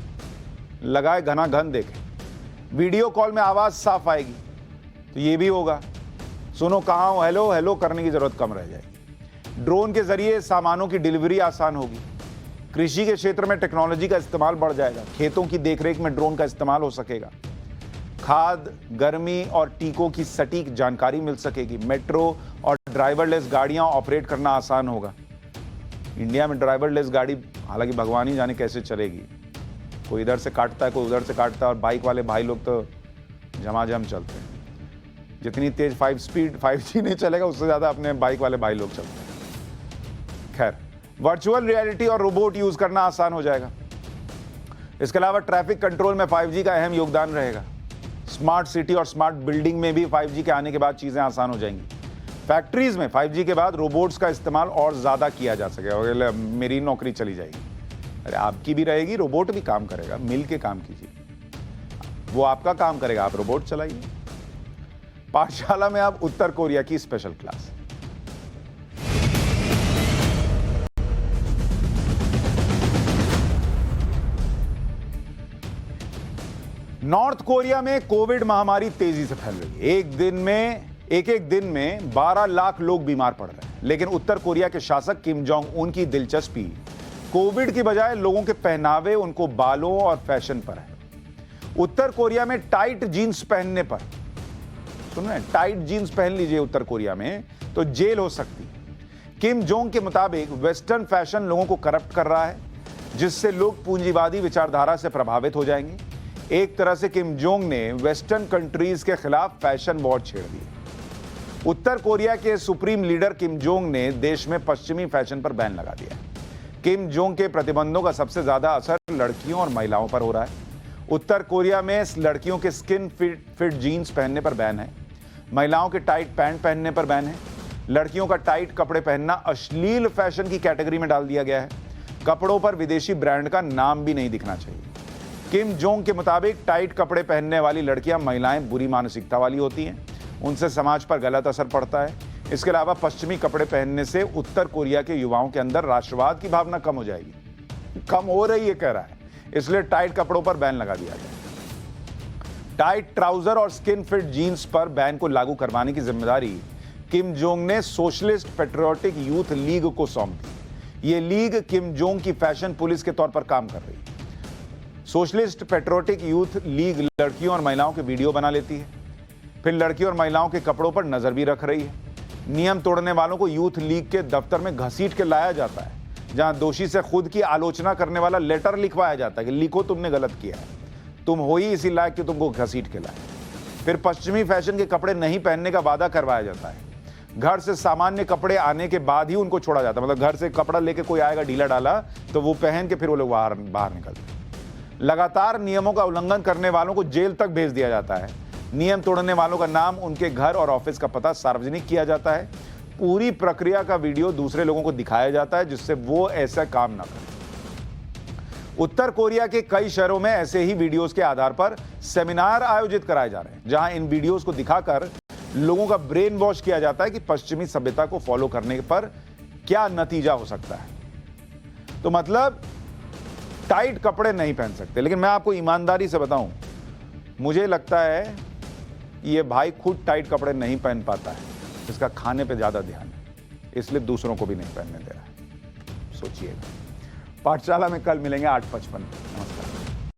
लगाए घना घन देखें। वीडियो कॉल में आवाज साफ आएगी, तो ये भी होगा। सुनो कहाँ हो, हेलो हेलो करने की जरूरत कम रह जाएगी। ड्रोन के जरिए सामानों की डिलीवरी आसान होगी। कृषि के क्षेत्र में टेक्नोलॉजी का इस्तेमाल बढ़ जाएगा, खेतों की देखरेख में ड्रोन का इस्तेमाल हो सकेगा। खाद, गर्मी और टीकों की सटीक जानकारी मिल सकेगी। मेट्रो और ड्राइवरलेस गाड़ियां ऑपरेट करना आसान होगा। इंडिया में ड्राइवरलेस गाड़ी हालांकि भगवान ही जाने कैसे चलेगी, कोई इधर से काटता है कोई उधर से काटता है, और बाइक वाले भाई लोग तो झमाझम चलते हैं। जितनी तेज 5G नहीं चलेगा, उससे ज्यादा अपने बाइक वाले भाई लोग चलते हैं। खैर, वर्चुअल रियलिटी और रोबोट यूज करना आसान हो जाएगा। इसके अलावा ट्रैफिक कंट्रोल में 5G का अहम योगदान रहेगा। स्मार्ट सिटी और स्मार्ट बिल्डिंग में भी 5G के आने के बाद चीजें आसान हो जाएंगी। फैक्ट्रीज में 5G के बाद रोबोट्स का इस्तेमाल और ज्यादा किया जा सकेगा। मेरी नौकरी चली जाएगी, अरे आपकी भी रहेगी, रोबोट भी काम करेगा। मिल के काम कीजिए, वो आपका काम करेगा, आप रोबोट चलाइए। पाठशाला में अब उत्तर कोरिया की स्पेशल क्लास। नॉर्थ कोरिया में कोविड महामारी तेजी से फैल रही है। एक दिन में 12 लाख लोग बीमार पड़ रहे हैं। लेकिन उत्तर कोरिया के शासक किम जोंग उन की दिलचस्पी कोविड की बजाय लोगों के पहनावे, उनको बालों और फैशन पर है। उत्तर कोरिया में टाइट जीन्स पहनने पर, सुन रहे हैं, टाइट जीन्स पहन लीजिए उत्तर कोरिया में तो जेल हो सकती है। किम जोंग के मुताबिक वेस्टर्न फैशन लोगों को करप्ट कर रहा है, जिससे लोग पूंजीवादी विचारधारा से प्रभावित हो जाएंगे। एक तरह से किम जोंग ने वेस्टर्न कंट्रीज के खिलाफ फैशन वॉर छेड़ दी। उत्तर कोरिया के सुप्रीम लीडर किम जोंग ने देश में पश्चिमी फैशन पर बैन लगा दिया। किम जोंग के प्रतिबंधों का सबसे ज्यादा असर लड़कियों और महिलाओं पर हो रहा है। उत्तर कोरिया में लड़कियों के स्किन फिट जीन्स पहनने पर बैन है, महिलाओं के टाइट पैंट पहनने पर बैन है। लड़कियों का टाइट कपड़े पहनना अश्लील फैशन की कैटेगरी में डाल दिया गया है। कपड़ों पर विदेशी ब्रांड का नाम भी नहीं दिखना चाहिए। किम जोंग के मुताबिक टाइट कपड़े पहनने वाली लड़कियां, महिलाएं बुरी मानसिकता वाली होती हैं, उनसे समाज पर गलत असर पड़ता है। इसके अलावा पश्चिमी कपड़े पहनने से उत्तर कोरिया के युवाओं के अंदर राष्ट्रवाद की भावना कम हो जाएगी, कम हो रही है कह रहा है, इसलिए टाइट कपड़ों पर बैन लगा दिया गया। टाइट ट्राउजर और स्किन फिट जीन्स पर बैन को लागू करवाने की जिम्मेदारी किम जोंग ने सोशलिस्ट पेट्रियोटिक यूथ लीग को सौंप दी। ये लीग किम जोंग की फैशन पुलिस के तौर पर काम कर रही है। सोशलिस्ट पेट्रियोटिक यूथ लीग लड़कियों और महिलाओं के वीडियो बना लेती है, फिर लड़कियों और महिलाओं के कपड़ों पर नजर भी रख रही है। नियम तोड़ने वालों को यूथ लीग के दफ्तर में घसीट के लाया जाता है, जहां दोषी से खुद की आलोचना करने वाला लेटर लिखवाया जाता है कि लिखो तुमने गलत किया है, तुम हो ही इसी लायक कि तुमको घसीट के लाए। फिर पश्चिमी फैशन के कपड़े नहीं पहनने का वादा करवाया जाता है। घर से सामान्य कपड़े आने के बाद ही उनको छोड़ा जाता है। मतलब घर से कपड़ा लेके कोई आएगा ढीला डाला तो वो पहन के फिर वो लोग बाहर निकलते। लगातार नियमों का उल्लंघन करने वालों को जेल तक भेज दिया जाता है। नियम तोड़ने वालों का नाम, उनके घर और ऑफिस का पता सार्वजनिक किया जाता है। पूरी प्रक्रिया का वीडियो दूसरे लोगों को दिखाया जाता है जिससे वो ऐसा काम ना करें। उत्तर कोरिया के कई शहरों में ऐसे ही वीडियोस के आधार पर सेमिनार आयोजित कराए जा रहे हैं, जहां इन वीडियोस को दिखाकर लोगों का ब्रेन वॉश किया जाता है कि पश्चिमी सभ्यता को फॉलो करने पर क्या नतीजा हो सकता है। तो मतलब टाइट कपड़े नहीं पहन सकते। लेकिन मैं आपको ईमानदारी से बताऊं, मुझे लगता है ये भाई खुद टाइट कपड़े नहीं पहन पाता है, इसका खाने पे ज्यादा ध्यान है, इसलिए दूसरों को भी नहीं पहनने दे रहा है। सोचिएगा। पाठशाला में कल मिलेंगे 8:55।